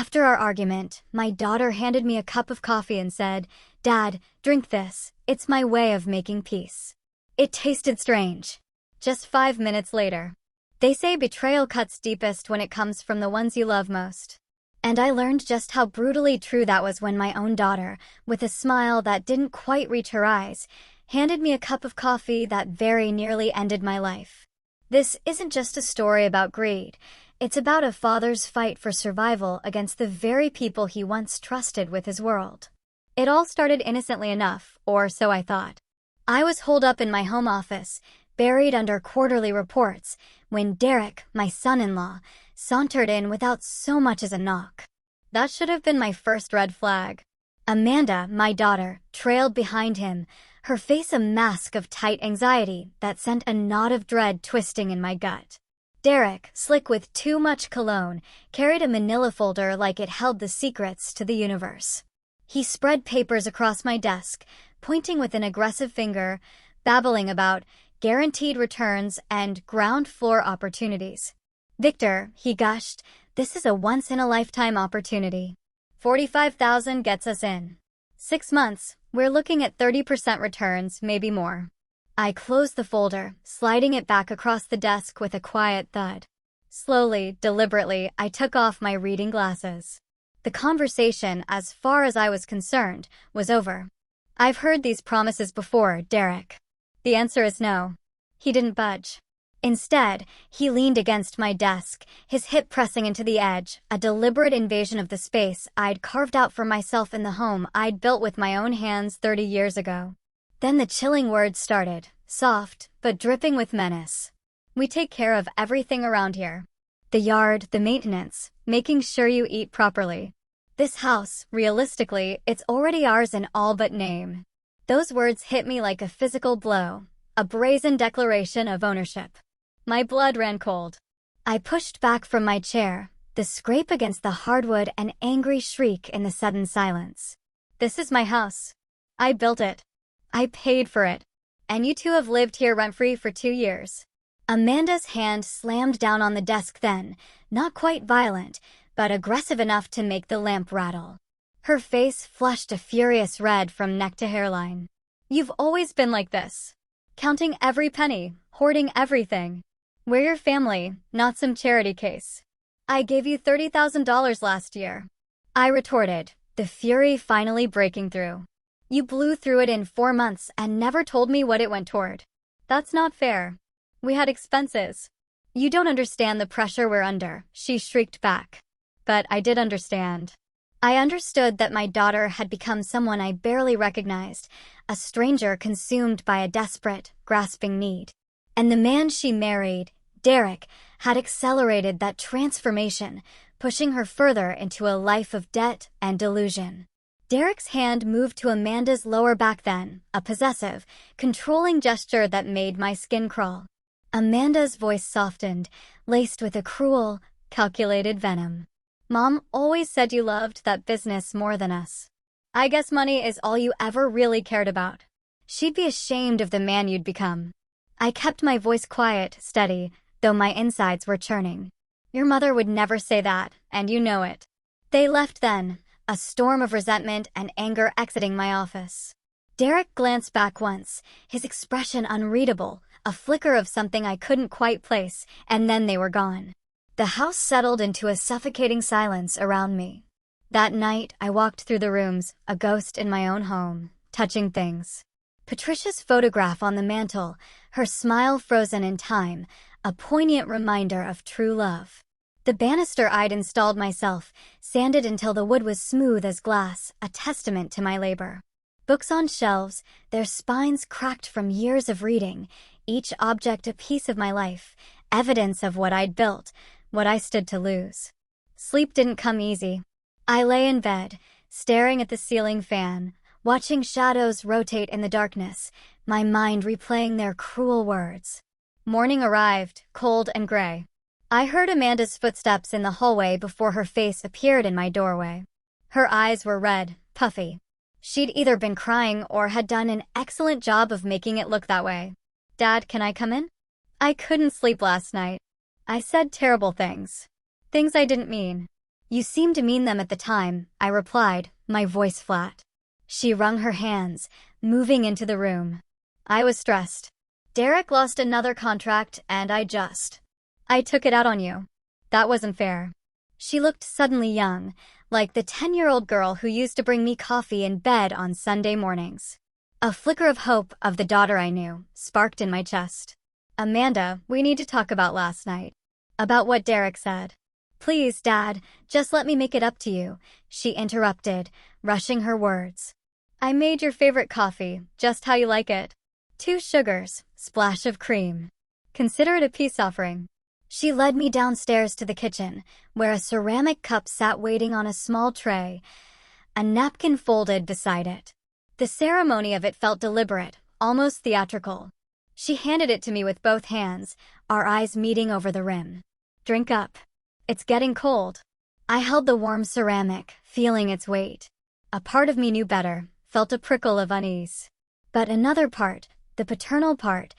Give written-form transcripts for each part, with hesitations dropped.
After our argument, my daughter handed me a cup of coffee and said, "Dad, drink this. It's my way of making peace." It tasted strange. Just 5 minutes later. They say betrayal cuts deepest when it comes from the ones you love most. And I learned just how brutally true that was when my own daughter, with a smile that didn't quite reach her eyes, handed me a cup of coffee that very nearly ended my life. This isn't just a story about greed. It's about a father's fight for survival against the very people he once trusted with his world. It all started innocently enough, or so I thought. I was holed up in my home office, buried under quarterly reports, when Derek, my son-in-law, sauntered in without so much as a knock. That should have been my first red flag. Amanda, my daughter, trailed behind him, her face a mask of tight anxiety that sent a knot of dread twisting in my gut. Derek, slick with too much cologne, carried a manila folder like it held the secrets to the universe. He spread papers across my desk, pointing with an aggressive finger, babbling about guaranteed returns and ground floor opportunities. "Victor," he gushed, "this is a once-in-a-lifetime opportunity. 45,000 gets us in. 6 months, we're looking at 30% returns, maybe more." I closed the folder, sliding it back across the desk with a quiet thud. Slowly, deliberately, I took off my reading glasses. The conversation, as far as I was concerned, was over. "I've heard these promises before, Derek." The answer is no. He didn't budge. Instead, he leaned against my desk, his hip pressing into the edge, a deliberate invasion of the space I'd carved out for myself in the home I'd built with my own hands 30 years ago. Then the chilling words started, soft, but dripping with menace. "We take care of everything around here. The yard, the maintenance, making sure you eat properly. This house, realistically, it's already ours in all but name." Those words hit me like a physical blow, a brazen declaration of ownership. My blood ran cold. I pushed back from my chair, the scrape against the hardwood an angry shriek in the sudden silence. "This is my house. I built it. I paid for it. And you two have lived here rent-free for 2 years. Amanda's hand slammed down on the desk then, not quite violent, but aggressive enough to make the lamp rattle. Her face flushed a furious red from neck to hairline. "You've always been like this. Counting every penny, hoarding everything. We're your family, not some charity case. I gave you $30,000 last year." I retorted, the fury finally breaking through. "You blew through it in 4 months and never told me what it went toward. That's not fair. We had expenses." "You don't understand the pressure we're under," she shrieked back. But I did understand. I understood that my daughter had become someone I barely recognized, a stranger consumed by a desperate, grasping need. And the man she married, Derek, had accelerated that transformation, pushing her further into a life of debt and delusion. Derek's hand moved to Amanda's lower back then, a possessive, controlling gesture that made my skin crawl. Amanda's voice softened, laced with a cruel, calculated venom. "Mom always said you loved that business more than us. I guess money is all you ever really cared about. She'd be ashamed of the man you'd become." I kept my voice quiet, steady, though my insides were churning. "Your mother would never say that, and you know it." They left then, a storm of resentment and anger exiting my office. Derek glanced back once, his expression unreadable, a flicker of something I couldn't quite place, and then they were gone. The house settled into a suffocating silence around me. That night, I walked through the rooms, a ghost in my own home, touching things. Patricia's photograph on the mantel, her smile frozen in time, a poignant reminder of true love. The banister I'd installed myself, sanded until the wood was smooth as glass, a testament to my labor. Books on shelves, their spines cracked from years of reading, each object a piece of my life, evidence of what I'd built, what I stood to lose. Sleep didn't come easy. I lay in bed, staring at the ceiling fan, watching shadows rotate in the darkness, my mind replaying their cruel words. Morning arrived, cold and gray. I heard Amanda's footsteps in the hallway before her face appeared in my doorway. Her eyes were red, puffy. She'd either been crying or had done an excellent job of making it look that way. "Dad, can I come in?" I couldn't sleep last night. I said terrible things. Things I didn't mean. You seemed to mean them at the time, I replied, my voice flat. She wrung her hands, moving into the room. I was stressed. Derek lost another contract and I took it out on you. That wasn't fair. She looked suddenly young, like the 10-year-old girl who used to bring me coffee in bed on Sunday mornings. A flicker of hope of the daughter I knew sparked in my chest. Amanda, we need to talk about last night. About what Derek said. Please, Dad, just let me make it up to you, she interrupted, rushing her words. I made your favorite coffee, just how you like it. 2 sugars, splash of cream. Consider it a peace offering. She led me downstairs to the kitchen, where a ceramic cup sat waiting on a small tray, a napkin folded beside it. The ceremony of it felt deliberate, almost theatrical. She handed it to me with both hands, our eyes meeting over the rim. Drink up. It's getting cold. I held the warm ceramic, feeling its weight. A part of me knew better, felt a prickle of unease. But another part, the paternal part,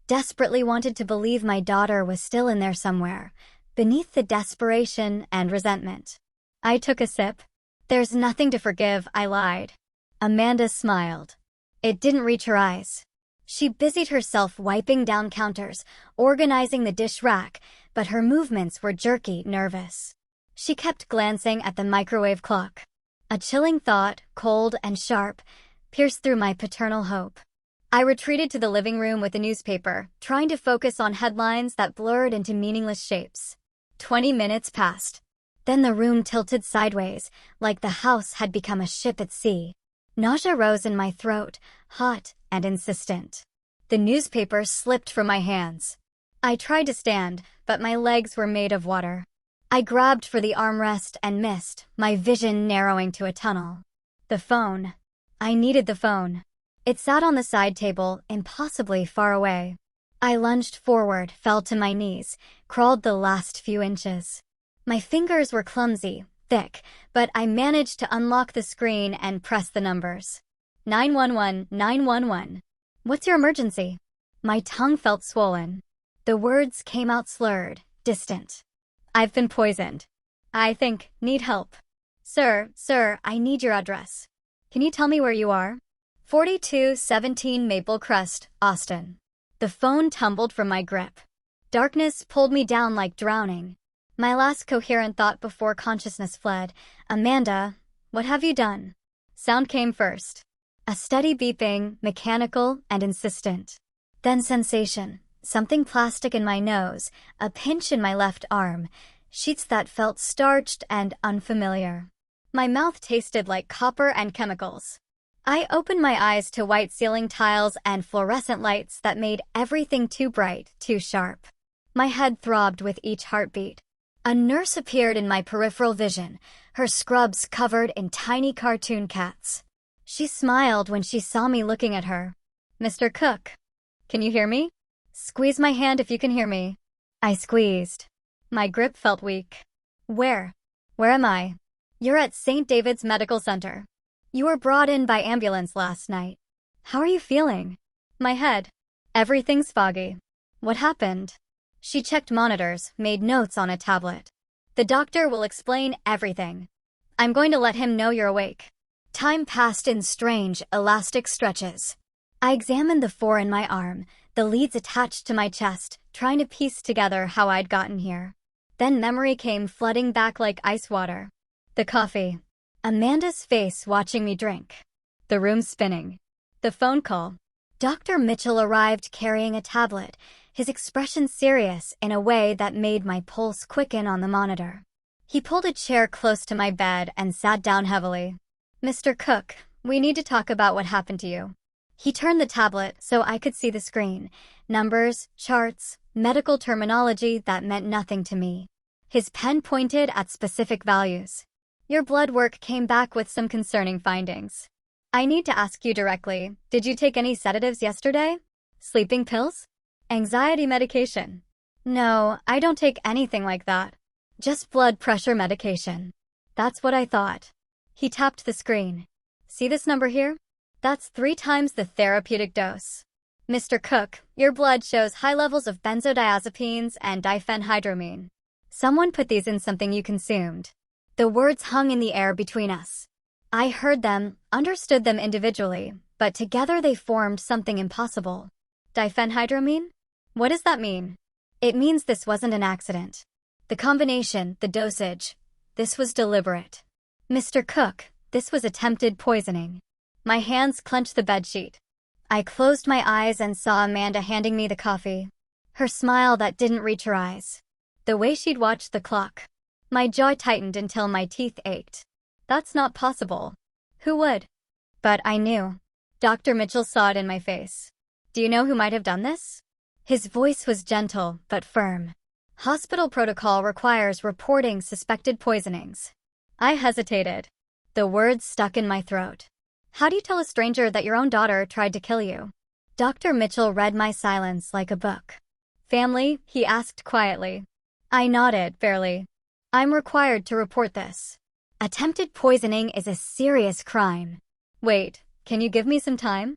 desperately wanted to believe my daughter was still in there somewhere, beneath the desperation and resentment. I took a sip. There's nothing to forgive, I lied. Amanda smiled. It didn't reach her eyes. She busied herself wiping down counters, organizing the dish rack, but her movements were jerky, nervous. She kept glancing at the microwave clock. A chilling thought, cold and sharp, pierced through my paternal hope. I retreated to the living room with a newspaper, trying to focus on headlines that blurred into meaningless shapes. 20 minutes passed. Then the room tilted sideways, like the house had become a ship at sea. Nausea rose in my throat, hot and insistent. The newspaper slipped from my hands. I tried to stand, but my legs were made of water. I grabbed for the armrest and missed, my vision narrowing to a tunnel. The phone. I needed the phone. It sat on the side table, impossibly far away. I lunged forward, fell to my knees, crawled the last few inches. My fingers were clumsy, thick, but I managed to unlock the screen and press the numbers. 911, 911. What's your emergency? My tongue felt swollen. The words came out slurred, distant. I've been poisoned. I think, need help. Sir, I need your address. Can you tell me where you are? 4217 Maple Crest, Austin. The phone tumbled from my grip. Darkness pulled me down like drowning. My last coherent thought before consciousness fled. Amanda, what have you done? Sound came first. A steady beeping, mechanical and insistent. Then sensation, something plastic in my nose, a pinch in my left arm, sheets that felt starched and unfamiliar. My mouth tasted like copper and chemicals. I opened my eyes to white ceiling tiles and fluorescent lights that made everything too bright, too sharp. My head throbbed with each heartbeat. A nurse appeared in my peripheral vision, her scrubs covered in tiny cartoon cats. She smiled when she saw me looking at her. Mr. Cook, can you hear me? Squeeze my hand if you can hear me. I squeezed. My grip felt weak. Where am I? You're at St. David's Medical Center. You were brought in by ambulance last night. How are you feeling? My head. Everything's foggy. What happened? She checked monitors, made notes on a tablet. The doctor will explain everything. I'm going to let him know you're awake. Time passed in strange, elastic stretches. I examined the 4 in my arm, the leads attached to my chest, trying to piece together how I'd gotten here. Then memory came flooding back like ice water. The coffee. Amanda's face watching me drink. The room spinning. The phone call. Dr. Mitchell arrived carrying a tablet, his expression serious in a way that made my pulse quicken on the monitor. He pulled a chair close to my bed and sat down heavily. Mr. Cook, we need to talk about what happened to you. He turned the tablet so I could see the screen. Numbers, charts, medical terminology that meant nothing to me. His pen pointed at specific values. Your blood work came back with some concerning findings. I need to ask you directly, did you take any sedatives yesterday? Sleeping pills? Anxiety medication? No, I don't take anything like that. Just blood pressure medication. That's what I thought. He tapped the screen. See this number here? That's 3 times the therapeutic dose. Mr. Cook, your blood shows high levels of benzodiazepines and diphenhydramine. Someone put these in something you consumed. The words hung in the air between us. I heard them, understood them individually, but together they formed something impossible. Diphenhydramine? What does that mean? It means this wasn't an accident. The combination, the dosage, this was deliberate. Mr. Cook, this was attempted poisoning. My hands clenched the bedsheet. I closed my eyes and saw Amanda handing me the coffee. Her smile that didn't reach her eyes. The way she'd watched the clock. My jaw tightened until my teeth ached. That's not possible. Who would? But I knew. Dr. Mitchell saw it in my face. Do you know who might have done this? His voice was gentle, but firm. Hospital protocol requires reporting suspected poisonings. I hesitated. The words stuck in my throat. How do you tell a stranger that your own daughter tried to kill you? Dr. Mitchell read my silence like a book. Family? He asked quietly. I nodded, barely. I'm required to report this. Attempted poisoning is a serious crime. Wait, can you give me some time?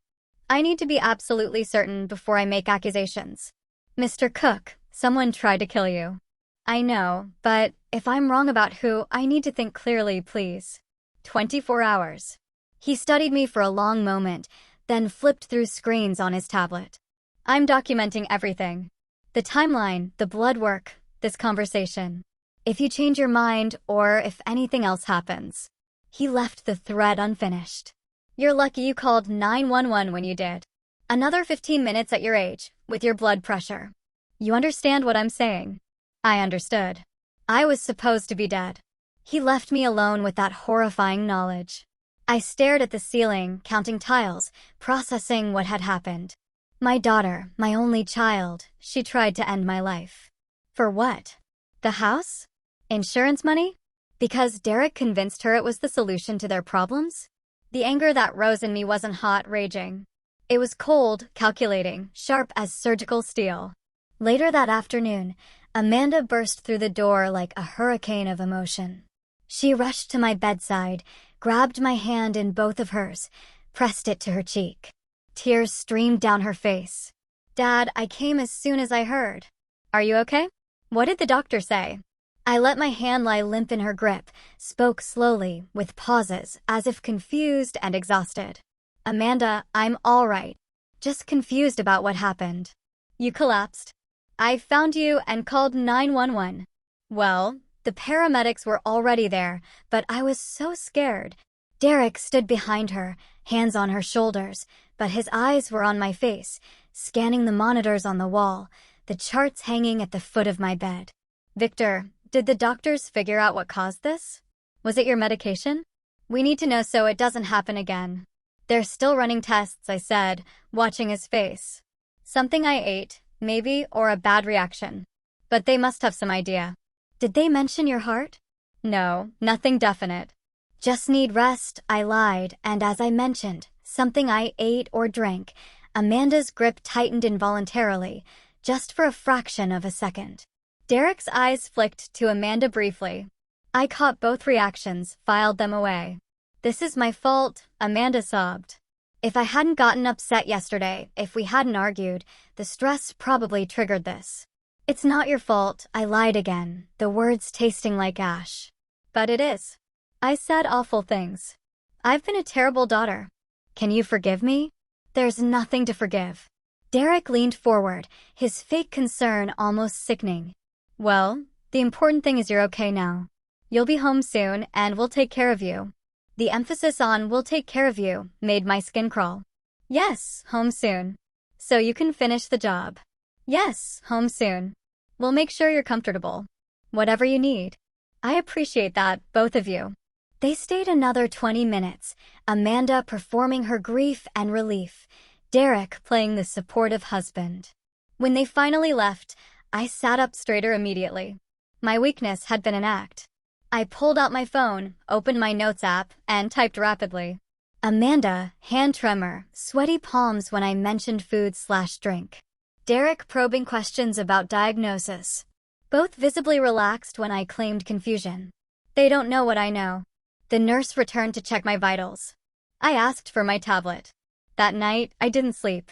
I need to be absolutely certain before I make accusations. Mr. Cook, someone tried to kill you. I know, but if I'm wrong about who, I need to think clearly, please. 24 hours. He studied me for a long moment, then flipped through screens on his tablet. I'm documenting everything. The timeline, the blood work, this conversation. If you change your mind, or if anything else happens. He left the thread unfinished. You're lucky you called 911 when you did. Another 15 minutes at your age, with your blood pressure. You understand what I'm saying? I understood. I was supposed to be dead. He left me alone with that horrifying knowledge. I stared at the ceiling, counting tiles, processing what had happened. My daughter, my only child, she tried to end my life. For what? The house? Insurance money? Because Derek convinced her it was the solution to their problems? The anger that rose in me wasn't hot, raging. It was cold, calculating, sharp as surgical steel. Later that afternoon, Amanda burst through the door like a hurricane of emotion. She rushed to my bedside, grabbed my hand in both of hers, pressed it to her cheek. Tears streamed down her face. Dad, I came as soon as I heard. Are you okay? What did the doctor say? I let my hand lie limp in her grip, spoke slowly, with pauses, as if confused and exhausted. Amanda, I'm all right. Just confused about what happened. You collapsed. I found you and called 911. Well, the paramedics were already there, but I was so scared. Derek stood behind her, hands on her shoulders, but his eyes were on my face, scanning the monitors on the wall, the charts hanging at the foot of my bed. Victor, did the doctors figure out what caused this? Was it your medication? We need to know so it doesn't happen again. They're still running tests, I said, watching his face. Something I ate, maybe, or a bad reaction. But they must have some idea. Did they mention your heart? No, nothing definite. Just need rest, I lied, and as I mentioned, something I ate or drank, Amanda's grip tightened involuntarily, just for a fraction of a second. Derek's eyes flicked to Amanda briefly. I caught both reactions, filed them away. This is my fault, Amanda sobbed. If I hadn't gotten upset yesterday, if we hadn't argued, the stress probably triggered this. It's not your fault, I lied again, the words tasting like ash. But it is. I said awful things. I've been a terrible daughter. Can you forgive me? There's nothing to forgive. Derek leaned forward, his fake concern almost sickening. Well, the important thing is you're okay now. You'll be home soon, and we'll take care of you. The emphasis on "we'll take care of you" made my skin crawl. Yes, home soon. So you can finish the job. Yes, home soon. We'll make sure you're comfortable. Whatever you need. I appreciate that, both of you. They stayed another 20 minutes, Amanda performing her grief and relief, Derek playing the supportive husband. When they finally left, I sat up straighter immediately. My weakness had been an act. I pulled out my phone, opened my notes app, and typed rapidly. Amanda, hand tremor, sweaty palms when I mentioned food/drink. Derek probing questions about diagnosis. Both visibly relaxed when I claimed confusion. They don't know what I know. The nurse returned to check my vitals. I asked for my tablet. That night, I didn't sleep.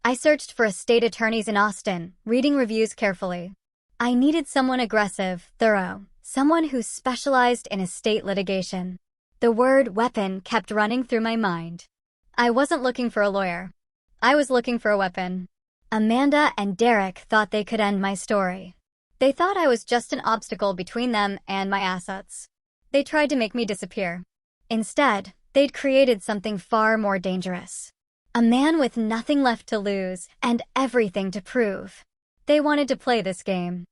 I searched for estate attorneys in Austin, reading reviews carefully. I needed someone aggressive, thorough, Someone who specialized in estate litigation. The word weapon kept running through my mind. I wasn't looking for a lawyer. I was looking for a weapon. Amanda and Derek thought they could end my story. They thought I was just an obstacle between them and my assets. They tried to make me disappear. Instead, they'd created something far more dangerous. A man with nothing left to lose and everything to prove. They wanted to play this game.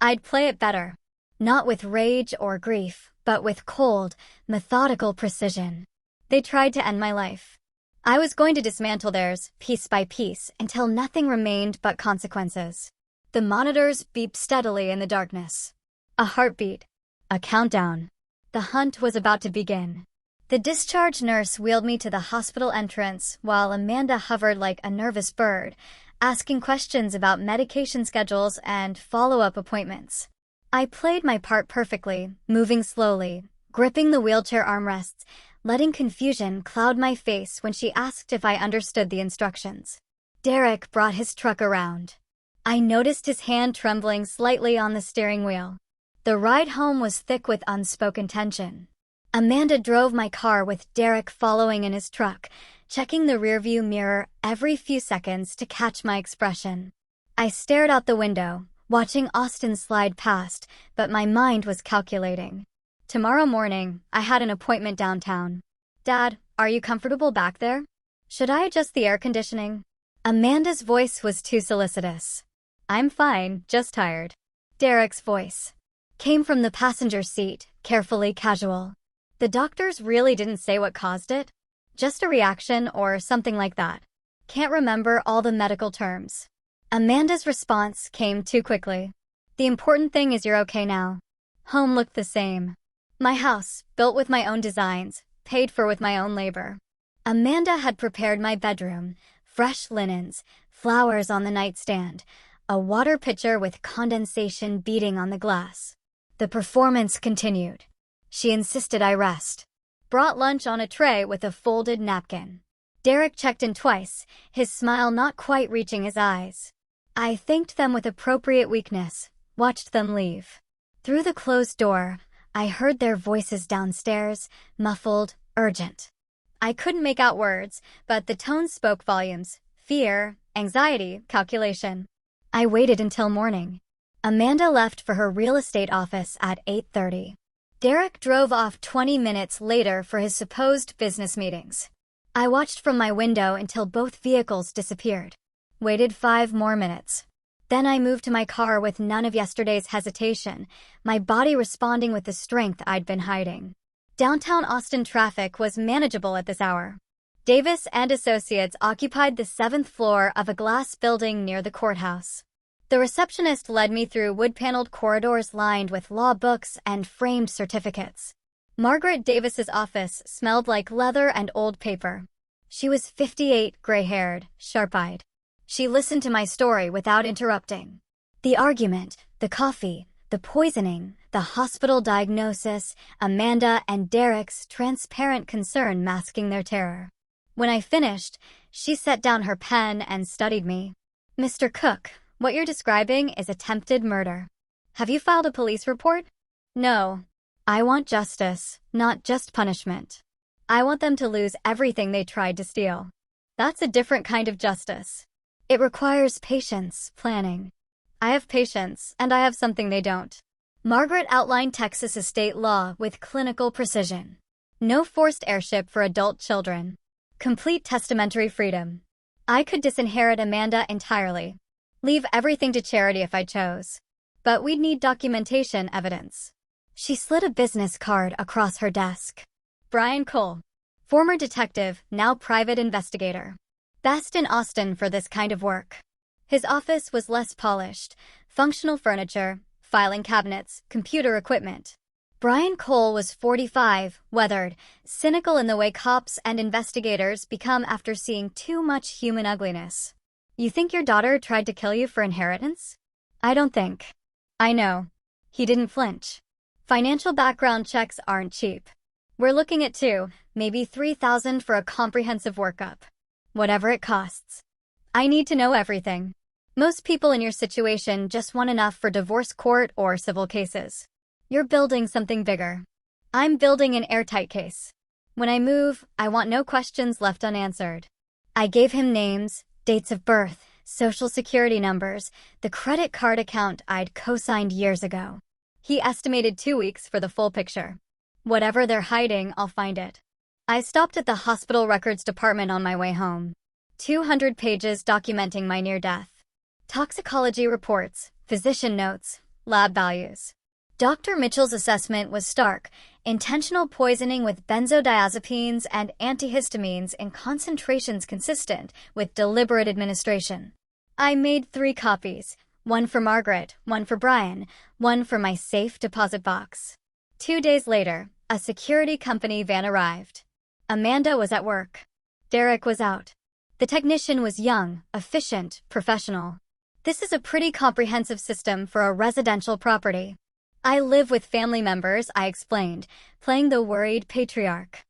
I'd play it better. Not with rage or grief, but with cold, methodical precision. They tried to end my life. I was going to dismantle theirs, piece by piece, until nothing remained but consequences. The monitors beeped steadily in the darkness. A heartbeat. A countdown. The hunt was about to begin. The discharge nurse wheeled me to the hospital entrance while Amanda hovered like a nervous bird, asking questions about medication schedules and follow-up appointments. I played my part perfectly, moving slowly, gripping the wheelchair armrests, letting confusion cloud my face when she asked if I understood the instructions. Derek brought his truck around. I noticed his hand trembling slightly on the steering wheel. The ride home was thick with unspoken tension. Amanda drove my car with Derek following in his truck, checking the rearview mirror every few seconds to catch my expression. I stared out the window, watching Austin slide past, but my mind was calculating. Tomorrow morning, I had an appointment downtown. Dad, are you comfortable back there? Should I adjust the air conditioning? Amanda's voice was too solicitous. I'm fine, just tired. Derek's voice came from the passenger seat, carefully casual. The doctors really didn't say what caused it? Just a reaction or something like that. Can't remember all the medical terms. Amanda's response came too quickly. The important thing is you're okay now. Home looked the same. My house, built with my own designs, paid for with my own labor. Amanda had prepared my bedroom, fresh linens, flowers on the nightstand, a water pitcher with condensation beating on the glass. The performance continued. She insisted I rest. Brought lunch on a tray with a folded napkin. Derek checked in twice, his smile not quite reaching his eyes. I thanked them with appropriate weakness, watched them leave. Through the closed door, I heard their voices downstairs, muffled, urgent. I couldn't make out words, but the tones spoke volumes. Fear, anxiety, calculation. I waited until morning. Amanda left for her real estate office at 8:30. Derek drove off 20 minutes later for his supposed business meetings. I watched from my window until both vehicles disappeared. Waited 5 more minutes. Then I moved to my car with none of yesterday's hesitation, my body responding with the strength I'd been hiding. Downtown Austin traffic was manageable at this hour. Davis and Associates occupied the 7th floor of a glass building near the courthouse. The receptionist led me through wood-paneled corridors lined with law books and framed certificates. Margaret Davis's office smelled like leather and old paper. She was 58, gray-haired, sharp-eyed. She listened to my story without interrupting. The argument, the coffee, the poisoning, the hospital diagnosis, Amanda and Derek's transparent concern masking their terror. When I finished, she set down her pen and studied me. Mr. Cook, what you're describing is attempted murder. Have you filed a police report? No. I want justice, not just punishment. I want them to lose everything they tried to steal. That's a different kind of justice. It requires patience, planning. I have patience, and I have something they don't. Margaret outlined Texas estate law with clinical precision. No forced heirship for adult children. Complete testamentary freedom. I could disinherit Amanda entirely. Leave everything to charity if I chose. But we'd need documentation evidence. She slid a business card across her desk. Brian Cole. Former detective, now private investigator. Best in Austin for this kind of work. His office was less polished. Functional furniture, filing cabinets, computer equipment. Brian Cole was 45, weathered, cynical in the way cops and investigators become after seeing too much human ugliness. You think your daughter tried to kill you for inheritance? I don't think. I know. He didn't flinch. Financial background checks aren't cheap. We're looking at $2,000, maybe $3,000 for a comprehensive workup. Whatever it costs. I need to know everything. Most people in your situation just want enough for divorce court or civil cases. You're building something bigger. I'm building an airtight case. When I move, I want no questions left unanswered. I gave him names, dates of birth, social security numbers, the credit card account I'd co-signed years ago. He estimated 2 weeks for the full picture. Whatever they're hiding, I'll find it. I stopped at the hospital records department on my way home. 200 pages documenting my near death. Toxicology reports, physician notes, lab values. Dr. Mitchell's assessment was stark: intentional poisoning with benzodiazepines and antihistamines in concentrations consistent with deliberate administration. I made 3 copies, one for Margaret, one for Brian, one for my safe deposit box. 2 days later, a security company van arrived. Amanda was at work. Derek was out. The technician was young, efficient, professional. This is a pretty comprehensive system for a residential property. I live with family members, I explained, playing the worried patriarch.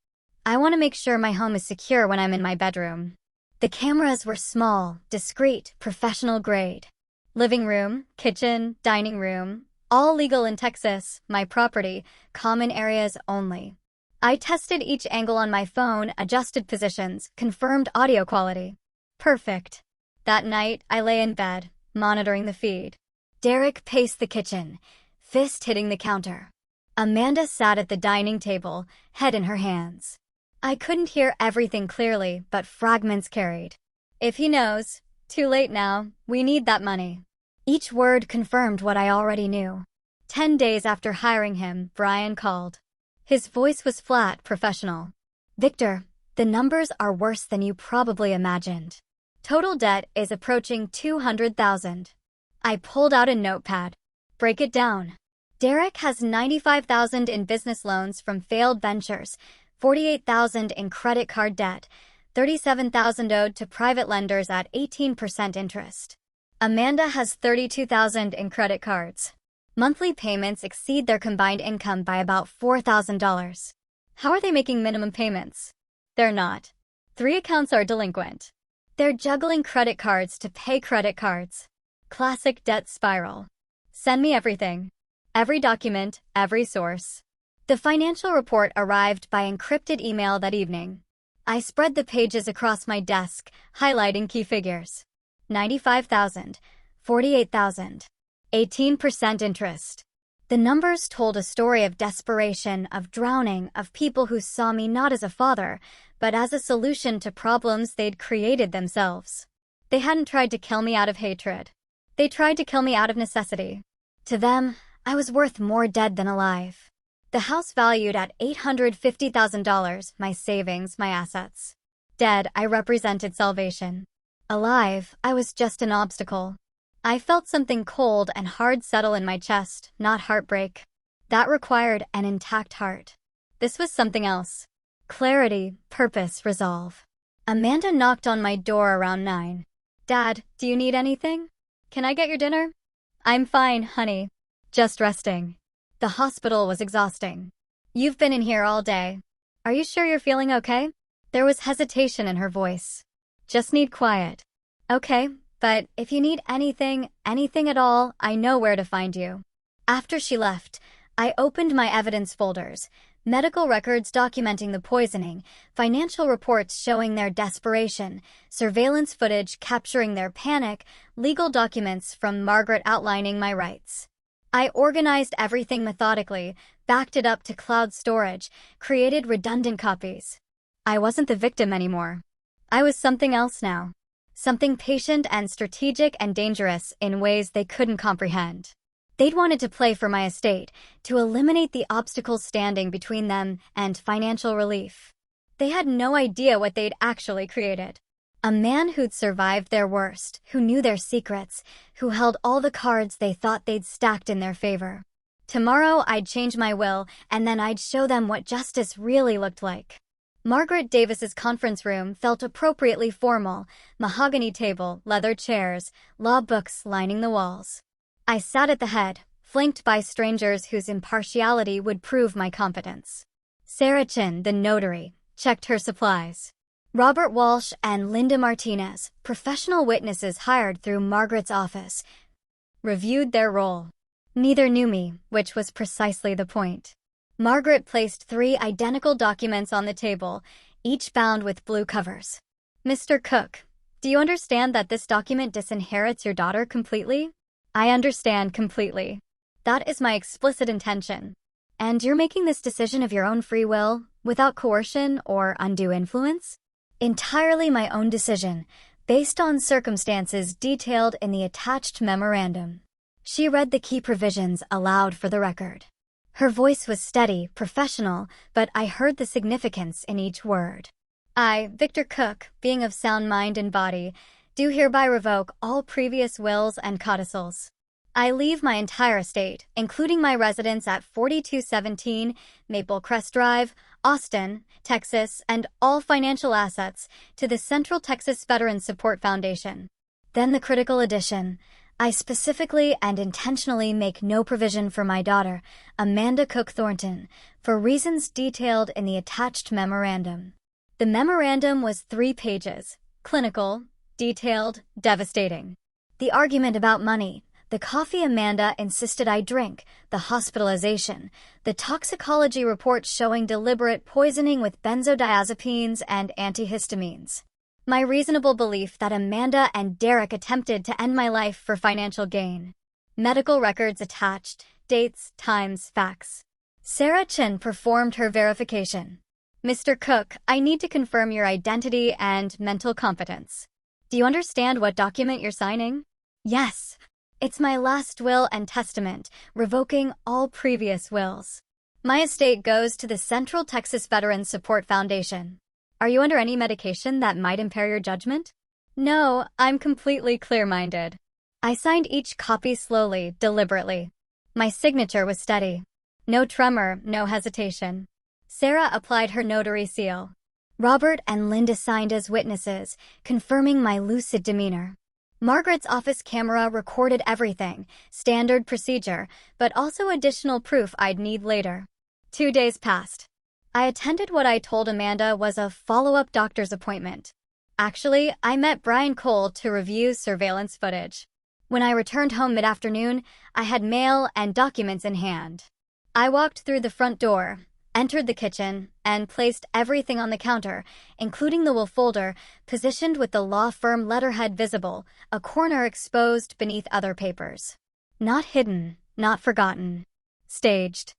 I want to make sure my home is secure when I'm in my bedroom. The cameras were small, discreet, professional grade. Living room, kitchen, dining room, all legal in Texas, my property, common areas only. I tested each angle on my phone, adjusted positions, confirmed audio quality. Perfect. That night, I lay in bed, monitoring the feed. Derek paced the kitchen, fist hitting the counter. Amanda sat at the dining table, head in her hands. I couldn't hear everything clearly, but fragments carried. If he knows, too late now, we need that money. Each word confirmed what I already knew. 10 days after hiring him, Brian called. His voice was flat, professional. Victor, the numbers are worse than you probably imagined. Total debt is approaching $200,000. I pulled out a notepad. Break it down. Derek has $95,000 in business loans from failed ventures, $48,000 in credit card debt, $37,000 owed to private lenders at 18% interest. Amanda has $32,000 in credit cards. Monthly payments exceed their combined income by about $4,000. How are they making minimum payments? They're not. 3 accounts are delinquent. They're juggling credit cards to pay credit cards. Classic debt spiral. Send me everything. Every document, every source. The financial report arrived by encrypted email that evening. I spread the pages across my desk, highlighting key figures. 95,000, 48,000, 18% interest. The numbers told a story of desperation, of drowning, of people who saw me not as a father, but as a solution to problems they'd created themselves. They hadn't tried to kill me out of hatred. They tried to kill me out of necessity. To them, I was worth more dead than alive. The house valued at $850,000, my savings, my assets. Dead, I represented salvation. Alive, I was just an obstacle. I felt something cold and hard settle in my chest, not heartbreak. That required an intact heart. This was something else. Clarity, purpose, resolve. Amanda knocked on my door around 9. Dad, do you need anything? Can I get your dinner? I'm fine, honey. Just resting. The hospital was exhausting. You've been in here all day. Are you sure you're feeling okay? There was hesitation in her voice. Just need quiet. Okay, but if you need anything at all, I know where to find you. After she left, I opened my evidence folders, medical records documenting the poisoning, financial reports showing their desperation, surveillance footage capturing their panic, legal documents from Margaret outlining my rights. I organized everything methodically, backed it up to cloud storage, created redundant copies. I wasn't the victim anymore. I was something else now. Something patient and strategic and dangerous in ways they couldn't comprehend. They'd wanted to play for my estate, to eliminate the obstacles standing between them and financial relief. They had no idea what they'd actually created. A man who'd survived their worst, who knew their secrets, who held all the cards they thought they'd stacked in their favor. Tomorrow I'd change my will, and then I'd show them what justice really looked like. Margaret Davis's conference room felt appropriately formal, mahogany table, leather chairs, law books lining the walls. I sat at the head, flanked by strangers whose impartiality would prove my competence. Sarah Chin, the notary, checked her supplies. Robert Walsh and Linda Martinez, professional witnesses hired through Margaret's office, reviewed their role. Neither knew me, which was precisely the point. Margaret placed 3 identical documents on the table, each bound with blue covers. Mr. Cook, do you understand that this document disinherits your daughter completely? I understand completely. That is my explicit intention. And you're making this decision of your own free will, without coercion or undue influence? Entirely my own decision, based on circumstances detailed in the attached memorandum. She read the key provisions aloud for the record. Her voice was steady, professional, but I heard the significance in each word. I, Victor Cook, being of sound mind and body, do hereby revoke all previous wills and codicils. I leave my entire estate, including my residence at 4217 Maple Crest Drive, Austin, Texas, and all financial assets to the Central Texas Veterans Support Foundation. Then the critical addition. I specifically and intentionally make no provision for my daughter, Amanda Cook Thornton, for reasons detailed in the attached memorandum. The memorandum was 3 pages, clinical, detailed, devastating. The argument about money, the coffee Amanda insisted I drink, the hospitalization, the toxicology report showing deliberate poisoning with benzodiazepines and antihistamines. My reasonable belief that Amanda and Derek attempted to end my life for financial gain. Medical records attached, dates, times, facts. Sarah Chin performed her verification. Mr. Cook, I need to confirm your identity and mental competence. Do you understand what document you're signing? Yes. It's my last will and testament, revoking all previous wills. My estate goes to the Central Texas Veterans Support Foundation. Are you under any medication that might impair your judgment? No, I'm completely clear-minded. I signed each copy slowly, deliberately. My signature was steady. No tremor, no hesitation. Sarah applied her notary seal. Robert and Linda signed as witnesses, confirming my lucid demeanor. Margaret's office camera recorded everything, standard procedure, but also additional proof I'd need later. 2 days passed. I attended what I told Amanda was a follow-up doctor's appointment. Actually, I met Brian Cole to review surveillance footage. When I returned home mid-afternoon, I had mail and documents in hand. I walked through the front door, entered the kitchen, and placed everything on the counter, including the will folder, positioned with the law firm letterhead visible, a corner exposed beneath other papers. Not hidden, not forgotten. Staged.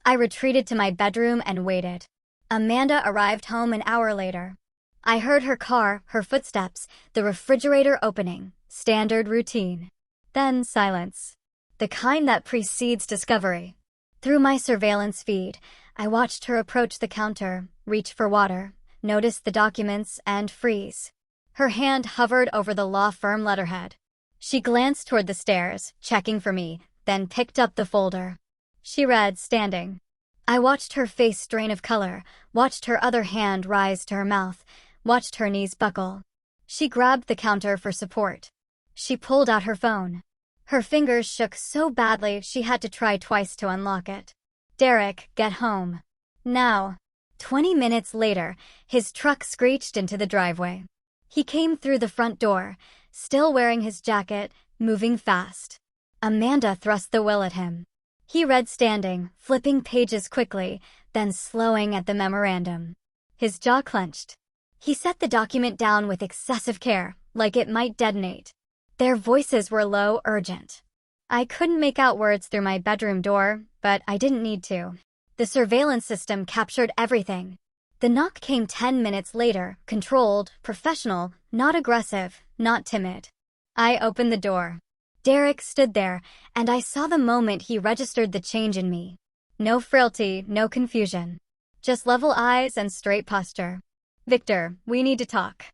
I retreated to my bedroom and waited. Amanda arrived home an hour later. I heard her car, her footsteps, the refrigerator opening, standard routine. Then silence. The kind that precedes discovery. Through my surveillance feed, I watched her approach the counter, reach for water, notice the documents, and freeze. Her hand hovered over the law firm letterhead. She glanced toward the stairs, checking for me, then picked up the folder. She read, standing. I watched her face strain of color, watched her other hand rise to her mouth, watched her knees buckle. She grabbed the counter for support. She pulled out her phone. Her fingers shook so badly she had to try twice to unlock it. Derek, get home. Now. 20 minutes later, his truck screeched into the driveway. He came through the front door, still wearing his jacket, moving fast. Amanda thrust the will at him. He read standing, flipping pages quickly, then slowing at the memorandum. His jaw clenched. He set the document down with excessive care, like it might detonate. Their voices were low, urgent. I couldn't make out words through my bedroom door, but I didn't need to. The surveillance system captured everything. The knock came 10 minutes later, controlled, professional, not aggressive, not timid. I opened the door. Derek stood there, and I saw the moment he registered the change in me. No frailty, no confusion. Just level eyes and straight posture. Victor, we need to talk.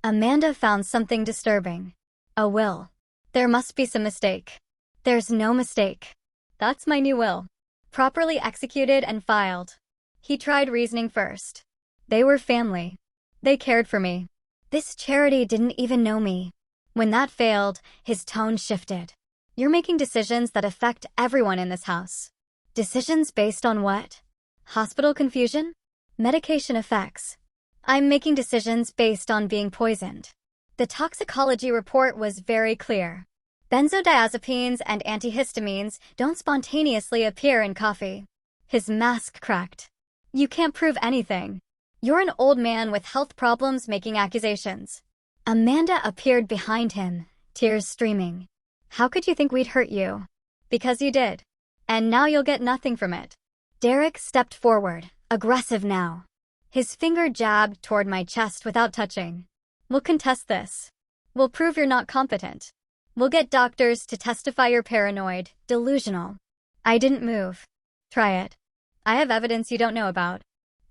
Amanda found something disturbing. A will. There must be some mistake. There's no mistake. That's my new will. Properly executed and filed. He tried reasoning first. They were family. They cared for me. This charity didn't even know me. When that failed, his tone shifted. You're making decisions that affect everyone in this house. Decisions based on what? Hospital confusion? Medication effects. I'm making decisions based on being poisoned. The toxicology report was very clear. Benzodiazepines and antihistamines don't spontaneously appear in coffee. His mask cracked. You can't prove anything. You're an old man with health problems making accusations. Amanda appeared behind him, tears streaming. How could you think we'd hurt you? Because you did. And now you'll get nothing from it. Derek stepped forward, aggressive now. His finger jabbed toward my chest without touching. We'll contest this. We'll prove you're not competent. We'll get doctors to testify you're paranoid, delusional. I didn't move. Try it. I have evidence you don't know about.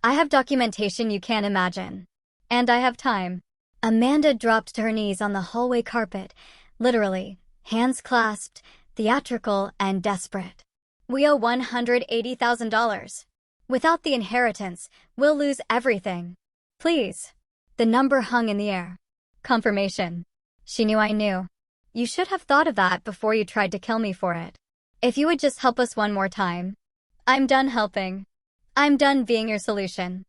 I have documentation you can't imagine. And I have time. Amanda dropped to her knees on the hallway carpet, literally, hands clasped, theatrical and desperate. We owe $180,000. Without the inheritance, we'll lose everything. Please. The number hung in the air. Confirmation. She knew I knew. You should have thought of that before you tried to kill me for it. If you would just help us one more time. I'm done helping. I'm done being your solution.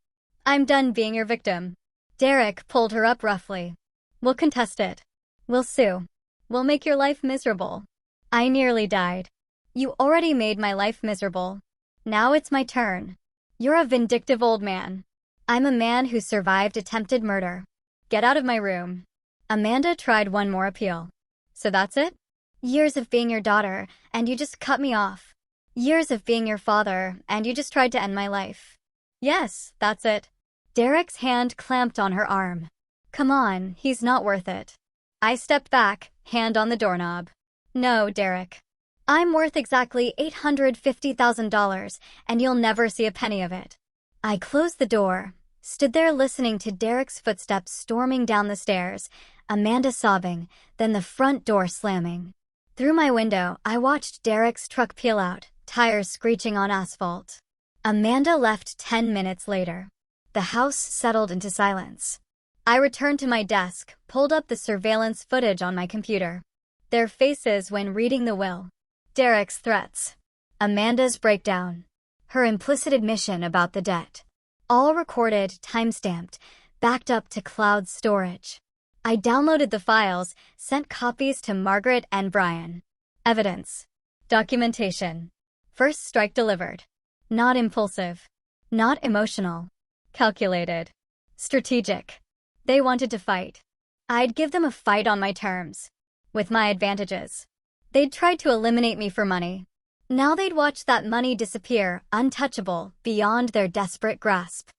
I'm done being your victim. Derek pulled her up roughly. We'll contest it. We'll sue. We'll make your life miserable. I nearly died. You already made my life miserable. Now it's my turn. You're a vindictive old man. I'm a man who survived attempted murder. Get out of my room. Amanda tried one more appeal. So that's it? Years of being your daughter, and you just cut me off. Years of being your father, and you just tried to end my life. Yes, that's it. Derek's hand clamped on her arm. Come on, he's not worth it. I stepped back, hand on the doorknob. No, Derek. I'm worth exactly $850,000, and you'll never see a penny of it. I closed the door, stood there listening to Derek's footsteps storming down the stairs, Amanda sobbing, then the front door slamming. Through my window, I watched Derek's truck peel out, tires screeching on asphalt. Amanda left 10 minutes later. The house settled into silence. I returned to my desk, pulled up the surveillance footage on my computer. Their faces when reading the will. Derek's threats. Amanda's breakdown. Her implicit admission about the debt. All recorded, timestamped, backed up to cloud storage. I downloaded the files, sent copies to Margaret and Brian. Evidence. Documentation. First strike delivered. Not impulsive. Not emotional. Calculated. Strategic. They wanted to fight. I'd give them a fight on my terms. With my advantages. They'd tried to eliminate me for money. Now they'd watch that money disappear, untouchable, beyond their desperate grasp.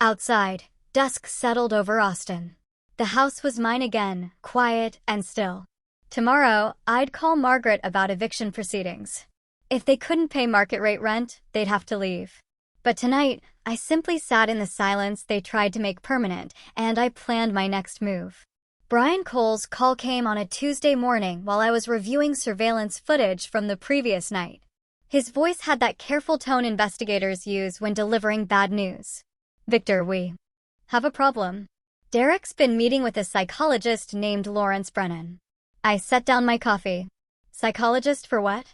Outside, dusk settled over Austin. The house was mine again, quiet and still. Tomorrow, I'd call Margaret about eviction proceedings. If they couldn't pay market rate rent, they'd have to leave. But tonight, I simply sat in the silence they tried to make permanent, and I planned my next move. Brian Cole's call came on a Tuesday morning while I was reviewing surveillance footage from the previous night. His voice had that careful tone investigators use when delivering bad news. Victor, we have a problem. Derek's been meeting with a psychologist named Lawrence Brennan. I set down my coffee. Psychologist for what?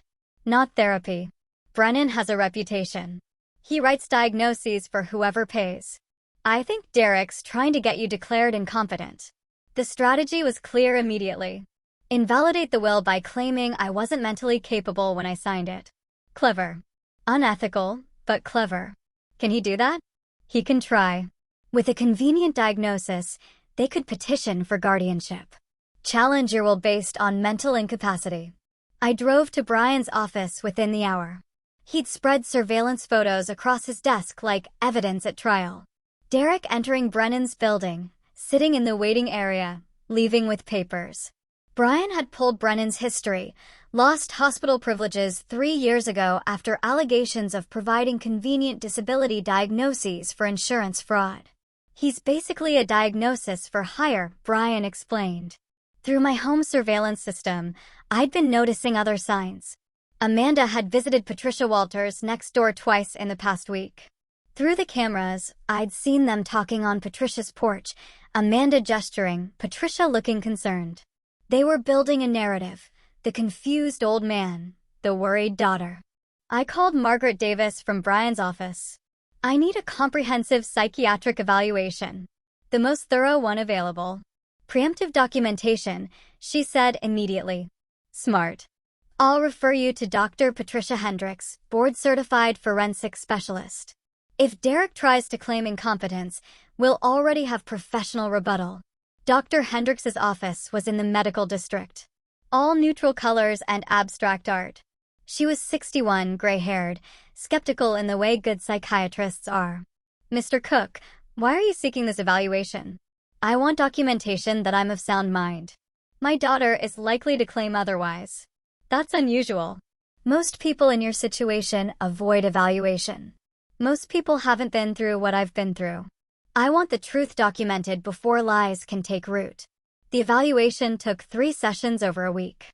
Not therapy. Brennan has a reputation. He writes diagnoses for whoever pays. I think Derek's trying to get you declared incompetent. The strategy was clear immediately. Invalidate the will by claiming I wasn't mentally capable when I signed it. Clever. Unethical, but clever. Can he do that? He can try. With a convenient diagnosis, they could petition for guardianship. Challenge your will based on mental incapacity. I drove to Brian's office within the hour. He'd spread surveillance photos across his desk like evidence at trial. Derek entering Brennan's building, sitting in the waiting area, leaving with papers. Brian had pulled Brennan's history, lost hospital privileges 3 years ago after allegations of providing convenient disability diagnoses for insurance fraud. He's basically a diagnosis for hire, Brian explained. Through my home surveillance system, I'd been noticing other signs. Amanda had visited Patricia Walters next door twice in the past week. Through the cameras, I'd seen them talking on Patricia's porch, Amanda gesturing, Patricia looking concerned. They were building a narrative, the confused old man, the worried daughter. I called Margaret Davis from Brian's office. I need a comprehensive psychiatric evaluation, the most thorough one available. Preemptive documentation, she said immediately. Smart. I'll refer you to Dr. Patricia Hendricks, board-certified forensic specialist. If Derek tries to claim incompetence, we'll already have professional rebuttal. Dr. Hendricks's office was in the medical district. All neutral colors and abstract art. She was 61, gray-haired, skeptical in the way good psychiatrists are. Mr. Cook, why are you seeking this evaluation? I want documentation that I'm of sound mind. My daughter is likely to claim otherwise. That's unusual. Most people in your situation avoid evaluation. Most people haven't been through what I've been through. I want the truth documented before lies can take root. The evaluation took 3 sessions over a week.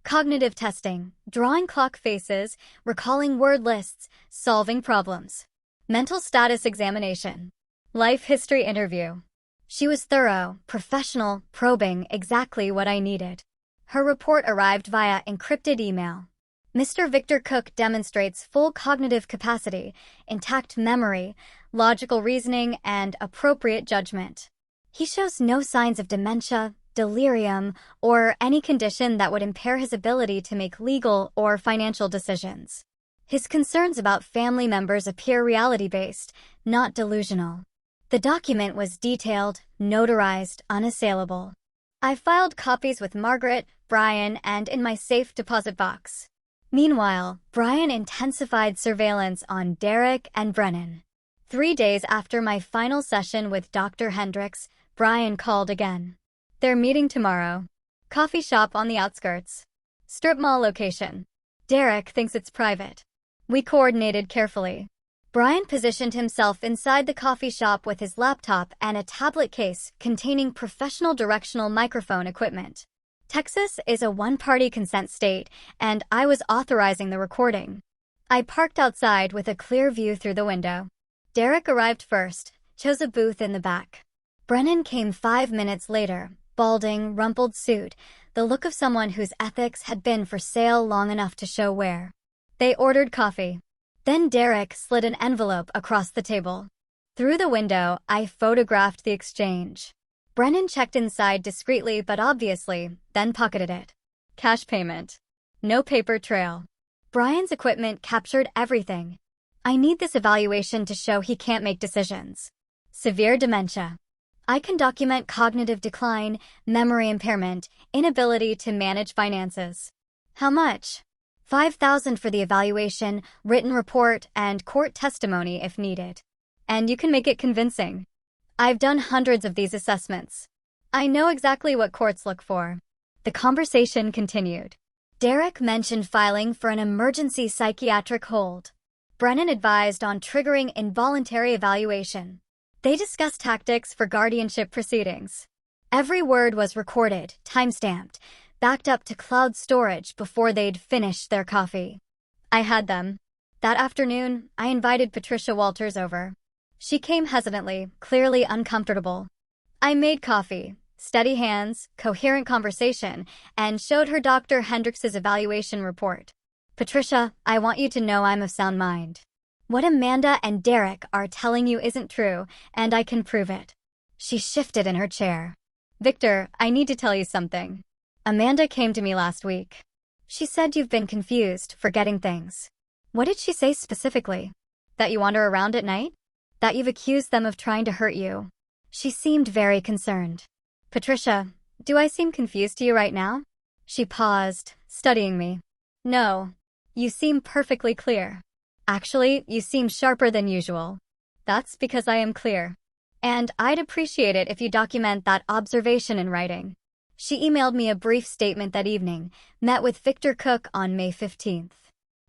Cognitive testing, drawing clock faces, recalling word lists, solving problems. Mental status examination. Life history interview. She was thorough, professional, probing, exactly what I needed. Her report arrived via encrypted email. Mr. Victor Cook demonstrates full cognitive capacity, intact memory, logical reasoning, and appropriate judgment. He shows no signs of dementia, delirium, or any condition that would impair his ability to make legal or financial decisions. His concerns about family members appear reality-based, not delusional. The document was detailed, notarized, unassailable. I filed copies with Margaret, Brian, and in my safe deposit box. Meanwhile, Brian intensified surveillance on Derek and Brennan. 3 days after my final session with Dr. Hendricks, Brian called again. They're meeting tomorrow. Coffee shop on the outskirts. Strip mall location. Derek thinks it's private. We coordinated carefully. Brian positioned himself inside the coffee shop with his laptop and a tablet case containing professional directional microphone equipment. Texas is a one-party consent state, and I was authorizing the recording. I parked outside with a clear view through the window. Derek arrived first, chose a booth in the back. Brennan came 5 minutes later, balding, rumpled suit, the look of someone whose ethics had been for sale long enough to show wear. They ordered coffee. Then Derek slid an envelope across the table. Through the window, I photographed the exchange. Brennan checked inside discreetly but obviously, then pocketed it. Cash payment. No paper trail. Brian's equipment captured everything. I need this evaluation to show he can't make decisions. Severe dementia. I can document cognitive decline, memory impairment, inability to manage finances. How much? $5,000 for the evaluation, written report, and court testimony if needed. And you can make it convincing. I've done hundreds of these assessments. I know exactly what courts look for. The conversation continued. Derek mentioned filing for an emergency psychiatric hold. Brennan advised on triggering involuntary evaluation. They discussed tactics for guardianship proceedings. Every word was recorded, timestamped, backed up to cloud storage before they'd finished their coffee. I had them. That afternoon, I invited Patricia Walters over. She came hesitantly, clearly uncomfortable. I made coffee, steady hands, coherent conversation, and showed her Dr. Hendricks's evaluation report. Patricia, I want you to know I'm of sound mind. What Amanda and Derek are telling you isn't true, and I can prove it. She shifted in her chair. Victor, I need to tell you something. Amanda came to me last week. She said you've been confused, forgetting things. What did she say specifically? That you wander around at night? That you've accused them of trying to hurt you? She seemed very concerned. Patricia, do I seem confused to you right now? She paused, studying me. No. You seem perfectly clear. Actually, you seem sharper than usual. That's because I am clear. And I'd appreciate it if you document that observation in writing. She emailed me a brief statement that evening, met with Victor Cook on May 15th.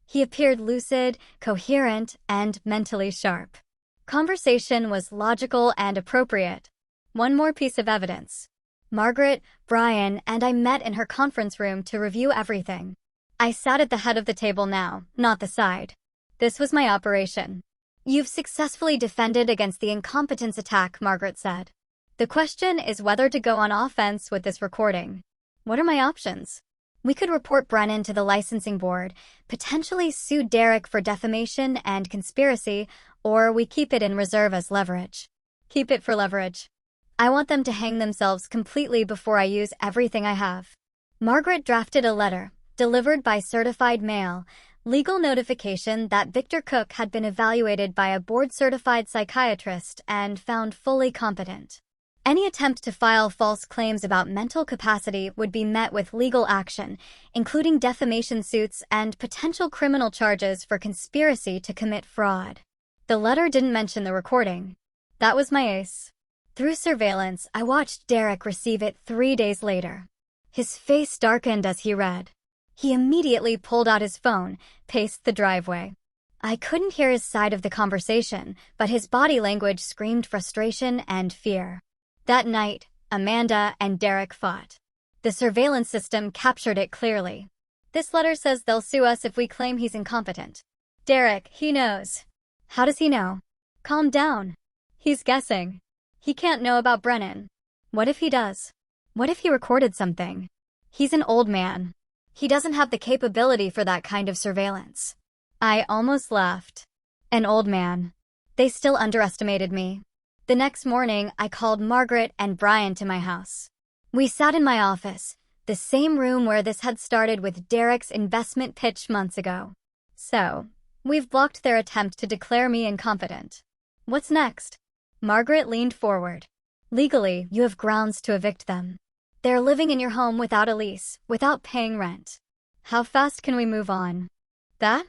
He appeared lucid, coherent, and mentally sharp. Conversation was logical and appropriate. One more piece of evidence. Margaret, Brian, and I met in her conference room to review everything. I sat at the head of the table now, not the side. This was my operation. You've successfully defended against the incompetence attack, Margaret said. The question is whether to go on offense with this recording. What are my options? We could report Brennan to the licensing board, potentially sue Derek for defamation and conspiracy, or we keep it in reserve as leverage. Keep it for leverage. I want them to hang themselves completely before I use everything I have. Margaret drafted a letter, Delivered by certified mail, legal notification that Victor Cook had been evaluated by a board-certified psychiatrist and found fully competent. Any attempt to file false claims about mental capacity would be met with legal action, including defamation suits and potential criminal charges for conspiracy to commit fraud. The letter didn't mention the recording. That was my ace. Through surveillance, I watched Derek receive it 3 days later. His face darkened as he read. He immediately pulled out his phone, paced the driveway. I couldn't hear his side of the conversation, but his body language screamed frustration and fear. That night, Amanda and Derek fought. The surveillance system captured it clearly. This letter says they'll sue us if we claim he's incompetent. Derek, he knows. How does he know? Calm down. He's guessing. He can't know about Brennan. What if he does? What if he recorded something? He's an old man. He doesn't have the capability for that kind of surveillance. I almost laughed. An old man. They still underestimated me. The next morning, I called Margaret and Brian to my house. We sat in my office, the same room where this had started with Derek's investment pitch months ago. So, we've blocked their attempt to declare me incompetent. What's next? Margaret leaned forward. Legally, you have grounds to evict them. They're living in your home without a lease, without paying rent. How fast can we move on? That?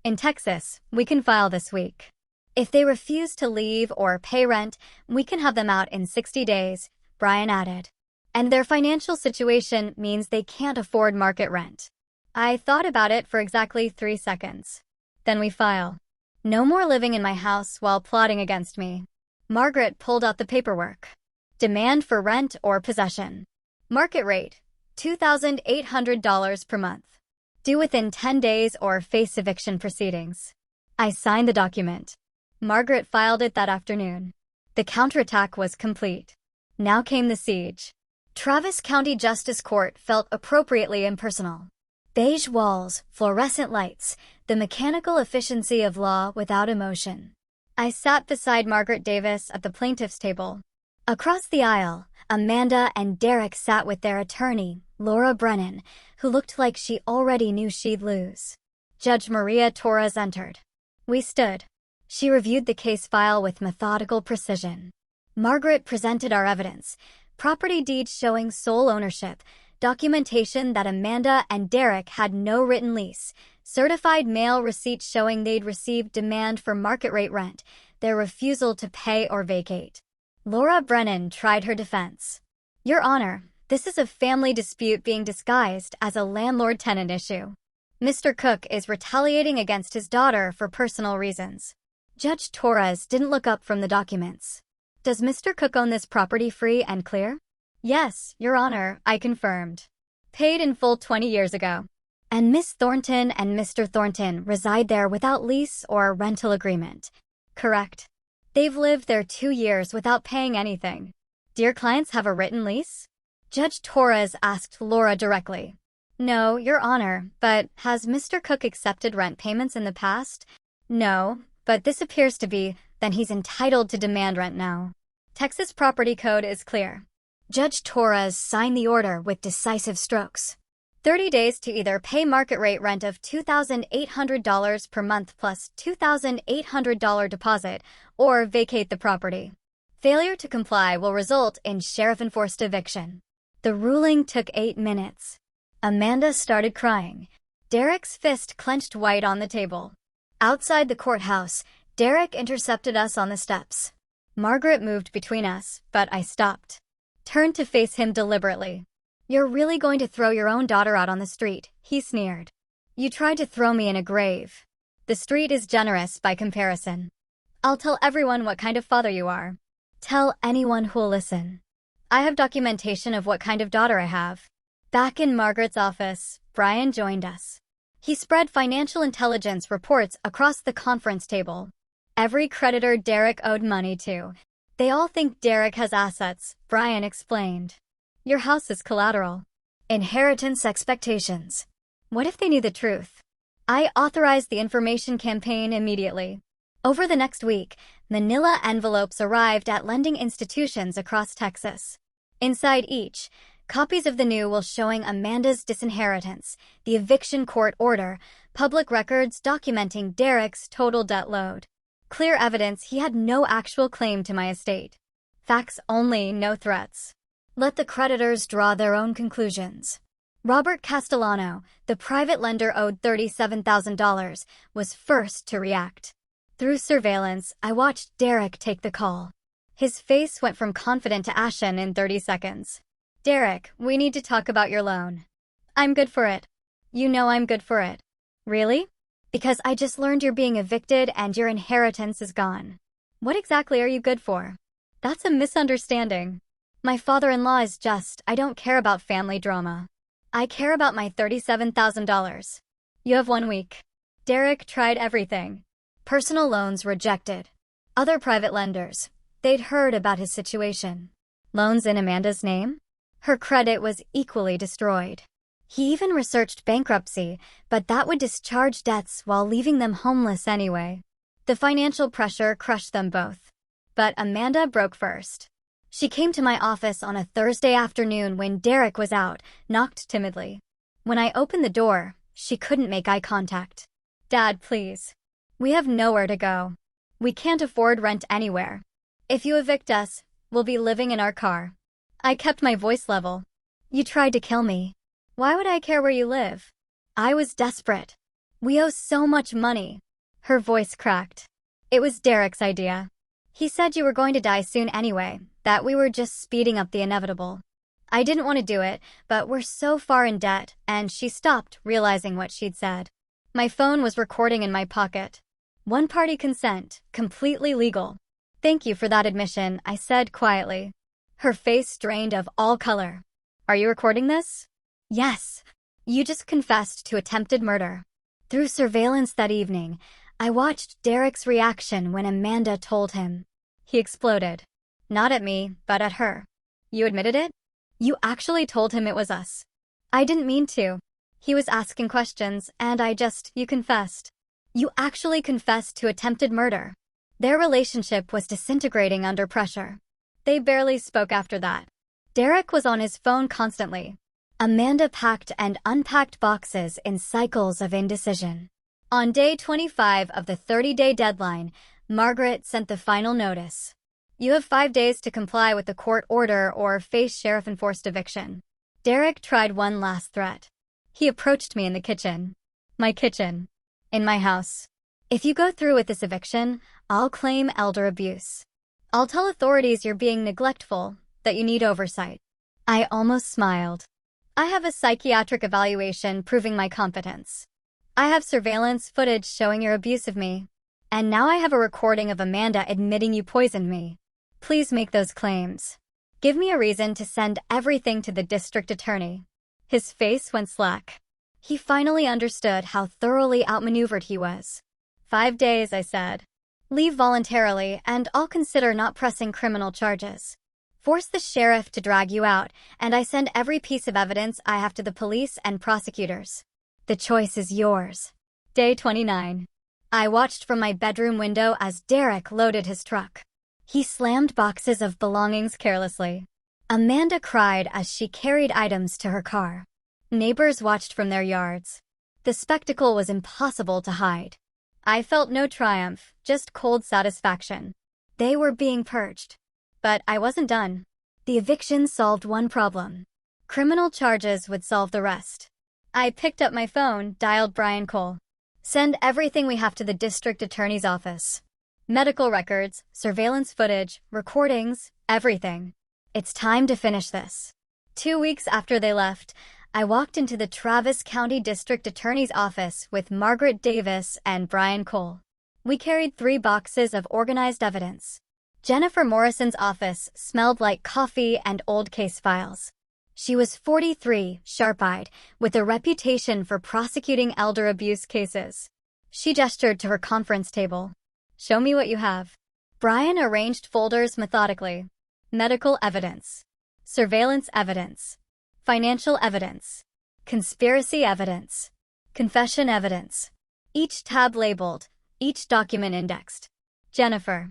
In Texas, we can file this week. If they refuse to leave or pay rent, we can have them out in 60 days, Brian added. And their financial situation means they can't afford market rent. I thought about it for exactly 3 seconds. Then we file. No more living in my house while plotting against me. Margaret pulled out the paperwork. Demand for rent or possession. Market rate, $2,800 per month. Due within 10 days or face eviction proceedings. I signed the document. Margaret filed it that afternoon. The counterattack was complete. Now came the siege. Travis County Justice Court felt appropriately impersonal. Beige walls, fluorescent lights, the mechanical efficiency of law without emotion. I sat beside Margaret Davis at the plaintiff's table. Across the aisle, Amanda and Derek sat with their attorney, Laura Brennan, who looked like she already knew she'd lose. Judge Maria Torres entered. We stood. She reviewed the case file with methodical precision. Margaret presented our evidence, property deeds showing sole ownership, documentation that Amanda and Derek had no written lease, certified mail receipts showing they'd received demand for market rate rent, their refusal to pay or vacate. Laura Brennan tried her defense. Your Honor, this is a family dispute being disguised as a landlord-tenant issue. Mr. Cook is retaliating against his daughter for personal reasons. Judge Torres didn't look up from the documents. Does Mr. Cook own this property free and clear? Yes, Your Honor, I confirmed. Paid in full 20 years ago. And Miss Thornton and Mr. Thornton reside there without lease or rental agreement. Correct. They've lived there 2 years without paying anything. Do your clients have a written lease? Judge Torres asked Laura directly. No, Your Honor, but has Mr. Cook accepted rent payments in the past? No, but this appears to be, then he's entitled to demand rent now. Texas property code is clear. Judge Torres signed the order with decisive strokes. 30 days to either pay market rate rent of $2,800 per month plus $2,800 deposit or vacate the property. Failure to comply will result in sheriff-enforced eviction. The ruling took 8 minutes. Amanda started crying. Derek's fist clenched white on the table. Outside the courthouse, Derek intercepted us on the steps. Margaret moved between us, but I stopped. Turned to face him deliberately. You're really going to throw your own daughter out on the street, he sneered. You tried to throw me in a grave. The street is generous by comparison. I'll tell everyone what kind of father you are. Tell anyone who'll listen. I have documentation of what kind of daughter I have. Back in Margaret's office, Brian joined us. He spread financial intelligence reports across the conference table. Every creditor Derek owed money to. They all think Derek has assets, Brian explained. Your house is collateral. Inheritance expectations. What if they knew the truth? I authorized the information campaign immediately. Over the next week, manila envelopes arrived at lending institutions across Texas. Inside each, Copies of the new will showing Amanda's disinheritance, the eviction court order, public records documenting Derek's total debt load. Clear evidence he had no actual claim to my estate. Facts only, no threats. Let the creditors draw their own conclusions. Robert Castellano, the private lender owed $37,000, was first to react. Through surveillance, I watched Derek take the call. His face went from confident to ashen in 30 seconds. Derek, we need to talk about your loan. I'm good for it. You know I'm good for it. Really? Because I just learned you're being evicted and your inheritance is gone. What exactly are you good for? That's a misunderstanding. My father-in-law is just, I don't care about family drama. I care about my $37,000. You have 1 week. Derek tried everything. Personal loans rejected. Other private lenders. They'd heard about his situation. Loans in Amanda's name? Her credit was equally destroyed. He even researched bankruptcy, but that would discharge debts while leaving them homeless anyway. The financial pressure crushed them both. But Amanda broke first. She came to my office on a Thursday afternoon when Derek was out, knocked timidly. When I opened the door, she couldn't make eye contact. Dad, please. We have nowhere to go. We can't afford rent anywhere. If you evict us, we'll be living in our car. I kept my voice level. You tried to kill me. Why would I care where you live? I was desperate. We owe so much money. Her voice cracked. It was Derek's idea. He said you were going to die soon anyway, that we were just speeding up the inevitable. I didn't want to do it, but we're so far in debt, and she stopped, realizing what she'd said. My phone was recording in my pocket. One-party consent, completely legal. Thank you for that admission, I said quietly. Her face drained of all color. Are you recording this? Yes. You just confessed to attempted murder. Through surveillance that evening, I watched Derek's reaction when Amanda told him. He exploded. Not at me, but at her. You admitted it? You actually told him it was us. I didn't mean to. He was asking questions, and you confessed. You actually confessed to attempted murder. Their relationship was disintegrating under pressure. They barely spoke after that. Derek was on his phone constantly. Amanda packed and unpacked boxes in cycles of indecision. On day 25 of the 30-day deadline, Margaret sent the final notice. You have 5 days to comply with the court order or face sheriff-enforced eviction. Derek tried one last threat. He approached me in the kitchen. My kitchen. In my house. If you go through with this eviction, I'll claim elder abuse. I'll tell authorities you're being neglectful, that you need oversight. I almost smiled. I have a psychiatric evaluation proving my competence. I have surveillance footage showing your abuse of me. And now I have a recording of Amanda admitting you poisoned me. Please make those claims. Give me a reason to send everything to the district attorney. His face went slack. He finally understood how thoroughly outmaneuvered he was. 5 days, I said. Leave voluntarily, and I'll consider not pressing criminal charges. Force the sheriff to drag you out, and I send every piece of evidence I have to the police and prosecutors. The choice is yours. Day 29. I watched from my bedroom window as Derek loaded his truck. He slammed boxes of belongings carelessly. Amanda cried as she carried items to her car. Neighbors watched from their yards. The spectacle was impossible to hide. I felt no triumph, just cold satisfaction. They were being purged. But I wasn't done. The eviction solved one problem. Criminal charges would solve the rest. I picked up my phone, dialed Brian Cole. Send everything we have to the district attorney's office. Medical records, surveillance footage, recordings, everything. It's time to finish this. 2 weeks after they left, I walked into the Travis County District Attorney's office with Margaret Davis and Brian Cole. We carried 3 boxes of organized evidence. Jennifer Morrison's office smelled like coffee and old case files. She was 43, sharp-eyed, with a reputation for prosecuting elder abuse cases. She gestured to her conference table. Show me what you have. Brian arranged folders methodically. Medical evidence. Surveillance evidence. Financial evidence. Conspiracy evidence. Confession evidence. Each tab labeled, each document indexed. Jennifer.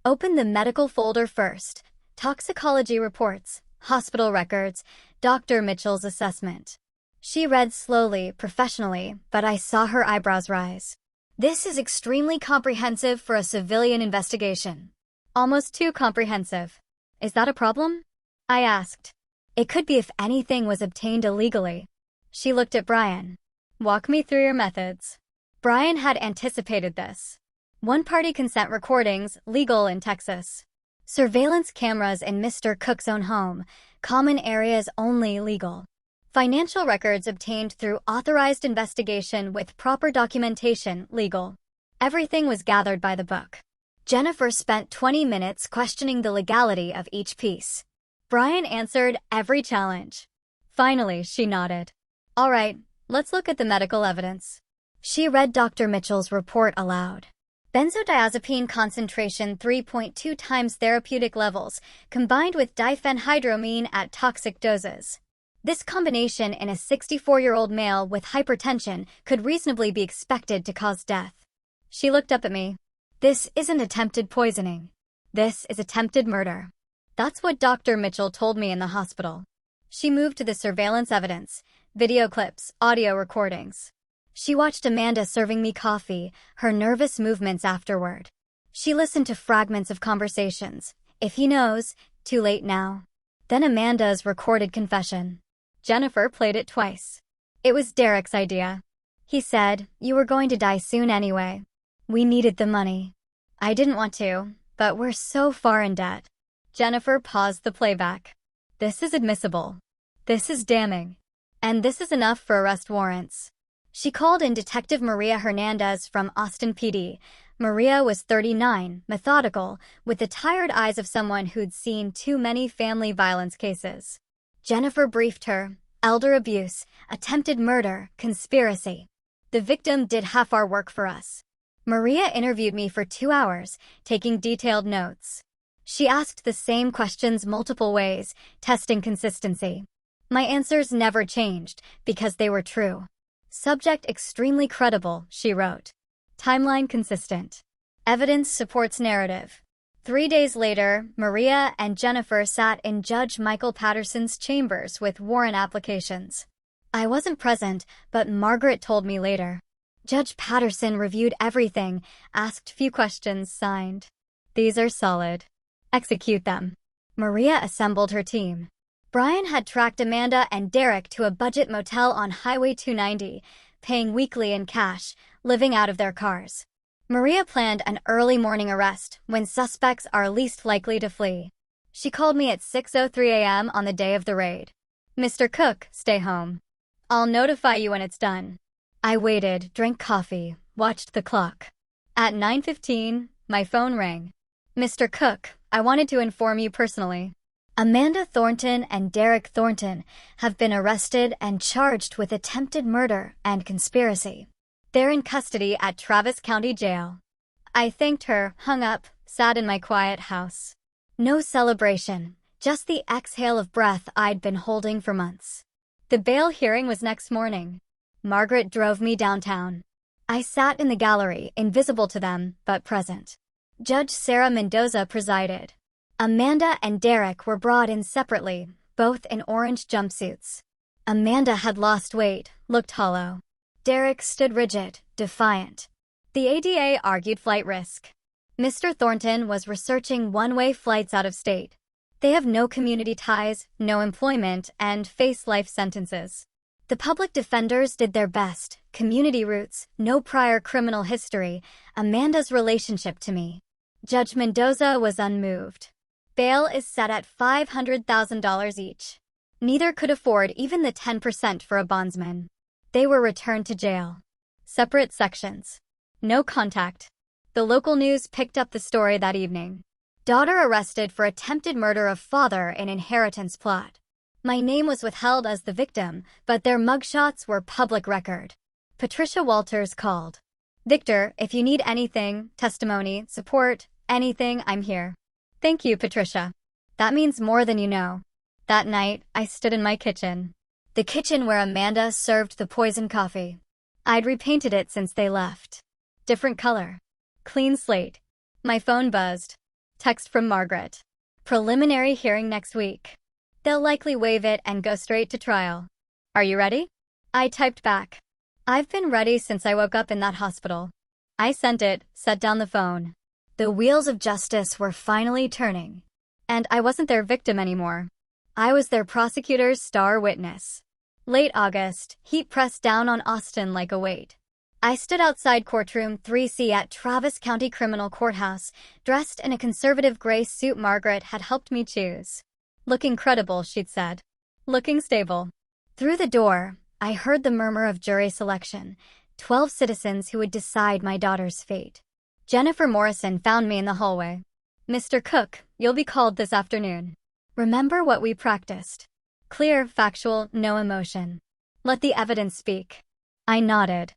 Open the medical folder first. Toxicology reports, hospital records, Dr. Mitchell's assessment. She read slowly, professionally, but I saw her eyebrows rise. This is extremely comprehensive for a civilian investigation. Almost too comprehensive. Is that a problem? I asked. It could be if anything was obtained illegally. She looked at Brian. Walk me through your methods. Brian had anticipated this. One-party consent recordings, legal in Texas. Surveillance cameras in Mr. Cook's own home, common areas only legal. Financial records obtained through authorized investigation with proper documentation, legal. Everything was gathered by the book. Jennifer spent 20 minutes questioning the legality of each piece. Brian answered every challenge. Finally, she nodded. All right, let's look at the medical evidence. She read Dr. Mitchell's report aloud. Benzodiazepine concentration 3.2 times therapeutic levels, combined with diphenhydramine at toxic doses. This combination in a 64-year-old male with hypertension could reasonably be expected to cause death. She looked up at me. This isn't attempted poisoning. This is attempted murder. That's what Dr. Mitchell told me in the hospital. She moved to the surveillance evidence, video clips, audio recordings. She watched Amanda serving me coffee, her nervous movements afterward. She listened to fragments of conversations. If he knows, too late now. Then Amanda's recorded confession. Jennifer played it twice. It was Derek's idea. He said, "You were going to die soon anyway. We needed the money." I didn't want to, but we're so far in debt. Jennifer paused the playback. This is admissible. This is damning. And this is enough for arrest warrants. She called in Detective Maria Hernandez from Austin PD. Maria was 39, methodical, with the tired eyes of someone who'd seen too many family violence cases. Jennifer briefed her. Elder abuse, attempted murder, conspiracy. The victim did half our work for us. Maria interviewed me for 2 hours, taking detailed notes. She asked the same questions multiple ways, testing consistency. My answers never changed, because they were true. Subject extremely credible, she wrote. Timeline consistent. Evidence supports narrative. 3 days later, Maria and Jennifer sat in Judge Michael Patterson's chambers with warrant applications. I wasn't present, but Margaret told me later. Judge Patterson reviewed everything, asked few questions, signed. These are solid. Execute them. Maria assembled her team. Brian had tracked Amanda and Derek to a budget motel on Highway 290, paying weekly in cash, living out of their cars. Maria planned an early morning arrest when suspects are least likely to flee. She called me at 6:03 a.m. on the day of the raid. Mr. Cook, stay home. I'll notify you when it's done. I waited, drank coffee, watched the clock. At 9:15, my phone rang. Mr. Cook, I wanted to inform you personally. Amanda Thornton and Derek Thornton have been arrested and charged with attempted murder and conspiracy. They're in custody at Travis County Jail. I thanked her, hung up, sat in my quiet house. No celebration, just the exhale of breath I'd been holding for months. The bail hearing was next morning. Margaret drove me downtown. I sat in the gallery, invisible to them, but present. Judge Sarah Mendoza presided. Amanda and Derek were brought in separately, both in orange jumpsuits. Amanda had lost weight, looked hollow. Derek stood rigid, defiant. The ADA argued flight risk. Mr. Thornton was researching one-way flights out of state. They have no community ties, no employment, and face life sentences. The public defenders did their best, community roots, no prior criminal history, Amanda's relationship to me. Judge Mendoza was unmoved. Bail is set at $500,000 each. Neither could afford even the 10% for a bondsman. They were returned to jail. Separate sections. No contact. The local news picked up the story that evening. Daughter arrested for attempted murder of father in inheritance plot. My name was withheld as the victim, but their mugshots were public record. Patricia Walters called. Victor, if you need anything, testimony, support, anything, I'm here. Thank you, Patricia. That means more than you know. That night, I stood in my kitchen. The kitchen where Amanda served the poison coffee. I'd repainted it since they left. Different color. Clean slate. My phone buzzed. Text from Margaret. Preliminary hearing next week. They'll likely waive it and go straight to trial. Are you ready? I typed back. I've been ready since I woke up in that hospital. I sent it, set down the phone. The wheels of justice were finally turning. And I wasn't their victim anymore. I was their prosecutor's star witness. Late August, heat pressed down on Austin like a weight. I stood outside courtroom 3C at Travis County Criminal Courthouse, dressed in a conservative gray suit Margaret had helped me choose. Looking credible, she'd said. Looking stable. Through the door, I heard the murmur of jury selection, 12 citizens who would decide my daughter's fate. Jennifer Morrison found me in the hallway. Mr. Cook, you'll be called this afternoon. Remember what we practiced. Clear, factual, no emotion. Let the evidence speak. I nodded.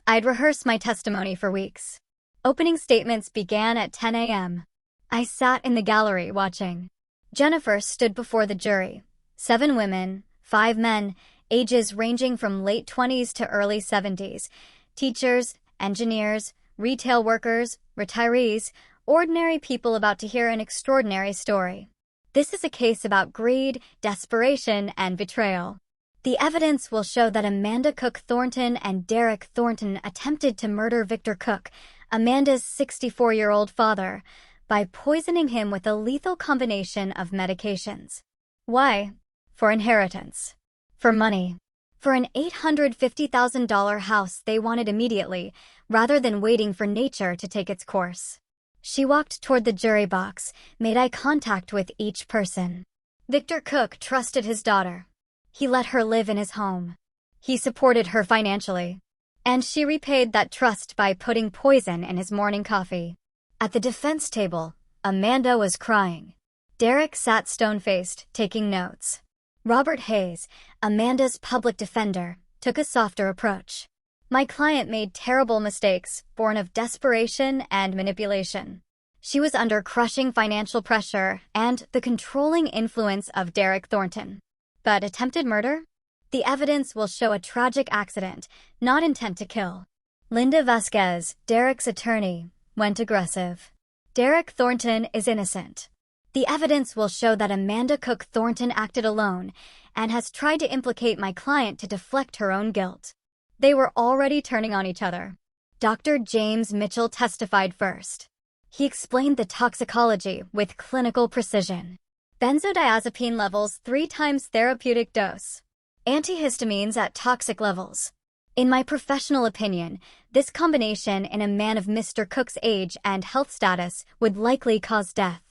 I'd rehearsed my testimony for weeks. Opening statements began at 10 a.m. I sat in the gallery watching. Jennifer stood before the jury. 7 women, 5 men, ages ranging from late 20s to early 70s. Teachers, engineers, retail workers, retirees, ordinary people about to hear an extraordinary story. This is a case about greed, desperation, and betrayal. The evidence will show that Amanda Cook Thornton and Derek Thornton attempted to murder Victor Cook, Amanda's 64-year-old father, by poisoning him with a lethal combination of medications. Why? For inheritance. For money. For an $850,000 house they wanted immediately, rather than waiting for nature to take its course. She walked toward the jury box, made eye contact with each person. Victor Cook trusted his daughter. He let her live in his home. He supported her financially. And she repaid that trust by putting poison in his morning coffee. At the defense table, Amanda was crying. Derek sat stone-faced, taking notes. Robert Hayes, Amanda's public defender, took a softer approach. My client made terrible mistakes, born of desperation and manipulation. She was under crushing financial pressure and the controlling influence of Derek Thornton. But attempted murder? The evidence will show a tragic accident, not intent to kill. Linda Vasquez, Derek's attorney, went aggressive. Derek Thornton is innocent. The evidence will show that Amanda Cook Thornton acted alone and has tried to implicate my client to deflect her own guilt. They were already turning on each other. Dr. James Mitchell testified first. He explained the toxicology with clinical precision. Benzodiazepine levels 3 times therapeutic dose. Antihistamines at toxic levels. In my professional opinion, this combination in a man of Mr. Cook's age and health status would likely cause death.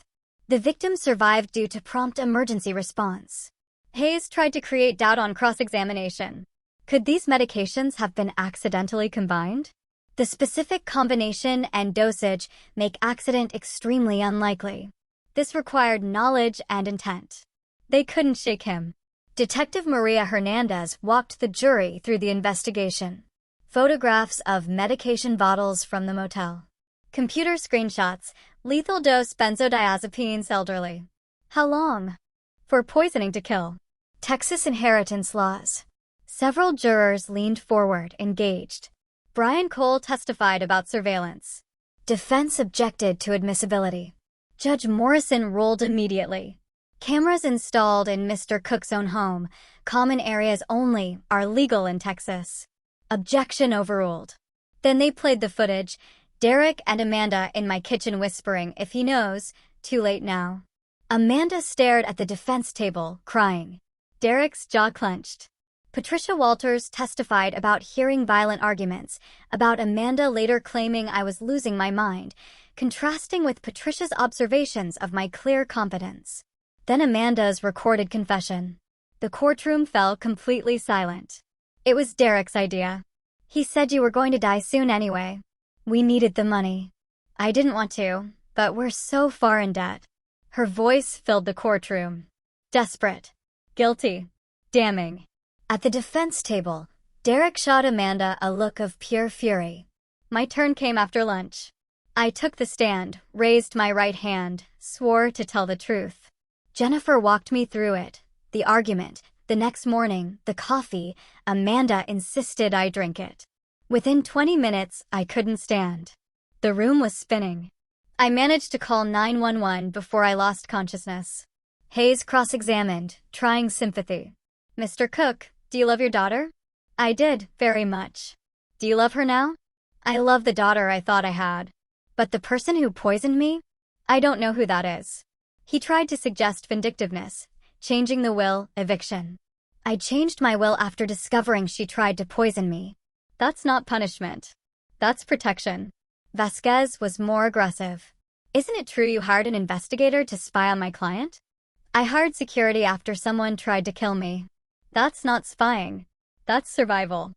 The victim survived due to prompt emergency response. Hayes tried to create doubt on cross-examination. Could these medications have been accidentally combined? The specific combination and dosage make accident extremely unlikely. This required knowledge and intent. They couldn't shake him. Detective Maria Hernandez walked the jury through the investigation. Photographs of medication bottles from the motel. Computer screenshots, lethal dose benzodiazepines elderly. How long? For poisoning to kill. Texas inheritance laws. Several jurors leaned forward, engaged. Brian Cole testified about surveillance. Defense objected to admissibility. Judge Morrison ruled immediately. Cameras installed in Mr. Cook's own home, common areas only, are legal in Texas. Objection overruled. Then they played the footage, Derek and Amanda in my kitchen whispering, if he knows, too late now. Amanda stared at the defense table, crying. Derek's jaw clenched. Patricia Walters testified about hearing violent arguments, about Amanda later claiming I was losing my mind, contrasting with Patricia's observations of my clear competence. Then Amanda's recorded confession. The courtroom fell completely silent. It was Derek's idea. He said you were going to die soon anyway. We needed the money. I didn't want to, but we're so far in debt. Her voice filled the courtroom. Desperate. Guilty. Damning. At the defense table, Derek shot Amanda a look of pure fury. My turn came after lunch. I took the stand, raised my right hand, swore to tell the truth. Jennifer walked me through it. The argument, the next morning, the coffee. Amanda insisted I drink it. Within 20 minutes, I couldn't stand. The room was spinning. I managed to call 911 before I lost consciousness. Hayes cross-examined, trying sympathy. Mr. Cook, do you love your daughter? I did, very much. Do you love her now? I love the daughter I thought I had. But the person who poisoned me? I don't know who that is. He tried to suggest vindictiveness, changing the will, eviction. I changed my will after discovering she tried to poison me. That's not punishment. That's protection. Vasquez was more aggressive. Isn't it true you hired an investigator to spy on my client? I hired security after someone tried to kill me. That's not spying. That's survival.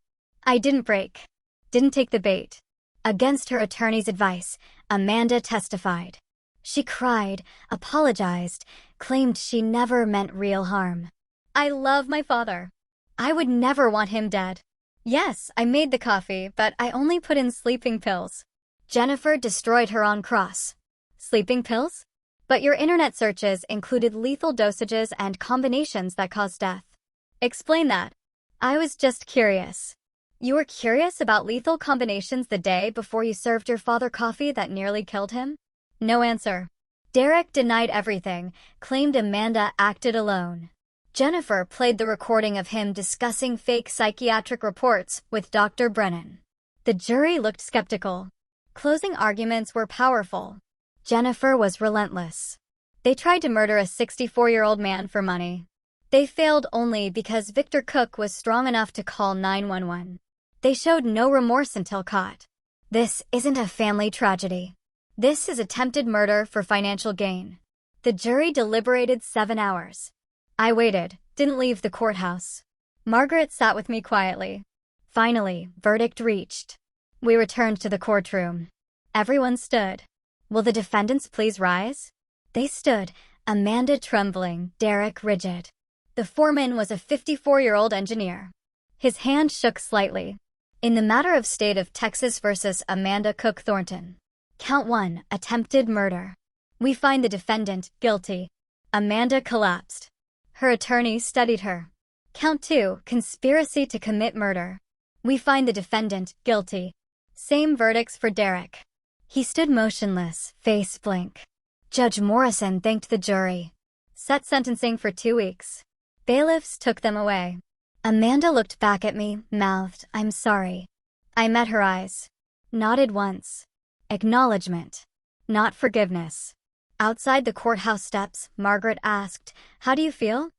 I didn't break. Didn't take the bait. Against her attorney's advice, Amanda testified. She cried, apologized, claimed she never meant real harm. I love my father. I would never want him dead. Yes, I made the coffee, but I only put in sleeping pills. Jennifer destroyed her on cross. Sleeping pills? But your internet searches included lethal dosages and combinations that caused death. Explain that. I was just curious. You were curious about lethal combinations the day before you served your father coffee that nearly killed him? No answer. Derek denied everything, claimed Amanda acted alone. Jennifer played the recording of him discussing fake psychiatric reports with Dr. Brennan. The jury looked skeptical. Closing arguments were powerful. Jennifer was relentless. They tried to murder a 64-year-old man for money. They failed only because Victor Cook was strong enough to call 911. They showed no remorse until caught. This isn't a family tragedy. This is attempted murder for financial gain. The jury deliberated 7 hours. I waited, didn't leave the courthouse. Margaret sat with me quietly. Finally, verdict reached. We returned to the courtroom. Everyone stood. Will the defendants please rise? They stood, Amanda trembling, Derek rigid. The foreman was a 54-year-old engineer. His hand shook slightly. In the matter of State of Texas versus Amanda Cook Thornton. Count 1, attempted murder. We find the defendant guilty. Amanda collapsed. Her attorney studied her. Count 2, conspiracy to commit murder. We find the defendant guilty. Same verdicts for Derek. He stood motionless, face blank. Judge Morrison thanked the jury. Set sentencing for 2 weeks. Bailiffs took them away. Amanda looked back at me, mouthed, "I'm sorry." I met her eyes. Nodded once. Acknowledgement. Not forgiveness. Outside the courthouse steps, Margaret asked, "How do you feel?"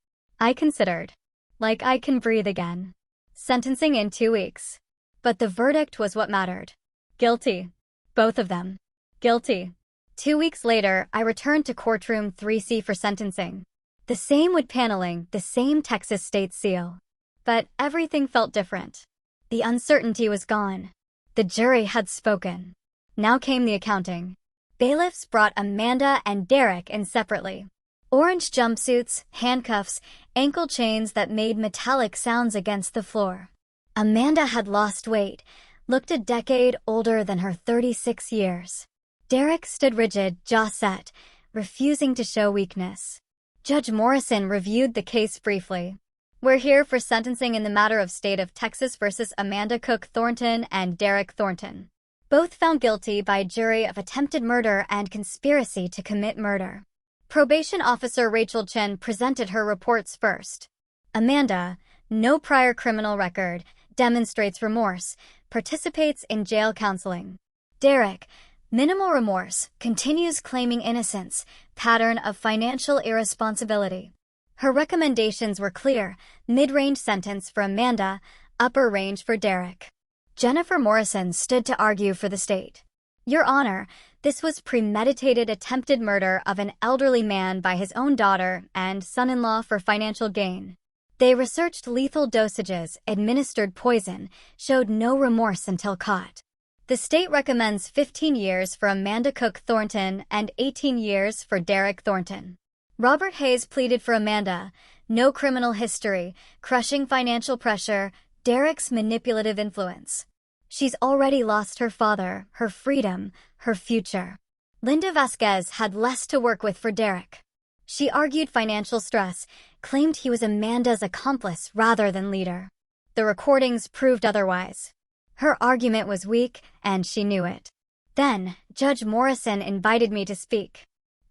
I considered. Like I can breathe again. Sentencing in 2 weeks. But the verdict was what mattered. Guilty. Both of them. Guilty. 2 weeks later, I returned to courtroom 3C for sentencing. The same wood paneling, the same Texas state seal. But everything felt different. The uncertainty was gone. The jury had spoken. Now came the accounting. Bailiffs brought Amanda and Derek in separately. Orange jumpsuits, handcuffs, ankle chains that made metallic sounds against the floor. Amanda had lost weight, looked a decade older than her 36 years. Derek stood rigid, jaw set, refusing to show weakness. Judge Morrison reviewed the case briefly. We're here for sentencing in the matter of State of Texas versus Amanda Cook Thornton and Derek Thornton. Both found guilty by a jury of attempted murder and conspiracy to commit murder. Probation officer Rachel Chen presented her reports first. Amanda, no prior criminal record, demonstrates remorse, participates in jail counseling. Derek, minimal remorse, continues claiming innocence, pattern of financial irresponsibility. Her recommendations were clear: mid-range sentence for Amanda, upper range for Derek. Jennifer Morrison stood to argue for the state. Your Honor, this was premeditated attempted murder of an elderly man by his own daughter and son-in-law for financial gain. They researched lethal dosages, administered poison, showed no remorse until caught. The state recommends 15 years for Amanda Cook Thornton and 18 years for Derek Thornton. Robert Hayes pleaded for Amanda, no criminal history, crushing financial pressure, Derek's manipulative influence. She's already lost her father, her freedom, her future. Linda Vasquez had less to work with for Derek. She argued financial stress, claimed he was Amanda's accomplice rather than leader. The recordings proved otherwise. Her argument was weak, and she knew it. Then, Judge Morrison invited me to speak.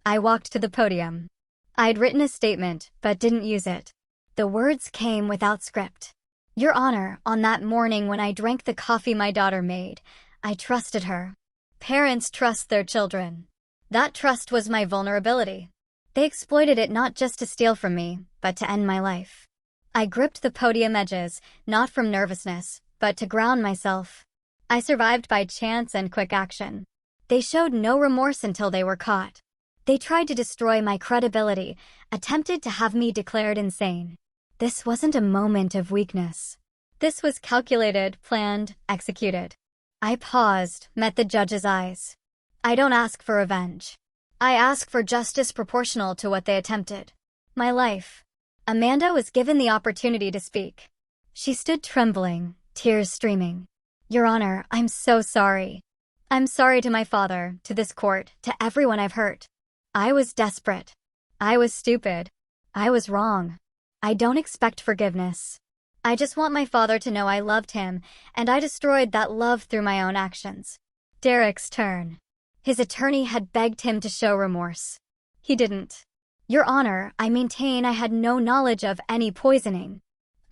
I walked to the podium. I'd written a statement, but didn't use it. The words came without script. Your Honor, on that morning when I drank the coffee my daughter made, I trusted her. Parents trust their children. That trust was my vulnerability. They exploited it not just to steal from me, but to end my life. I gripped the podium edges, not from nervousness, but to ground myself. I survived by chance and quick action. They showed no remorse until they were caught. They tried to destroy my credibility, attempted to have me declared insane. This wasn't a moment of weakness. This was calculated, planned, executed. I paused, met the judge's eyes. I don't ask for revenge. I ask for justice proportional to what they attempted. My life. Amanda was given the opportunity to speak. She stood trembling, tears streaming. Your Honor, I'm so sorry. I'm sorry to my father, to this court, to everyone I've hurt. I was desperate. I was stupid. I was wrong. I don't expect forgiveness. I just want my father to know I loved him, and I destroyed that love through my own actions. Derek's turn. His attorney had begged him to show remorse. He didn't. Your Honor, I maintain I had no knowledge of any poisoning.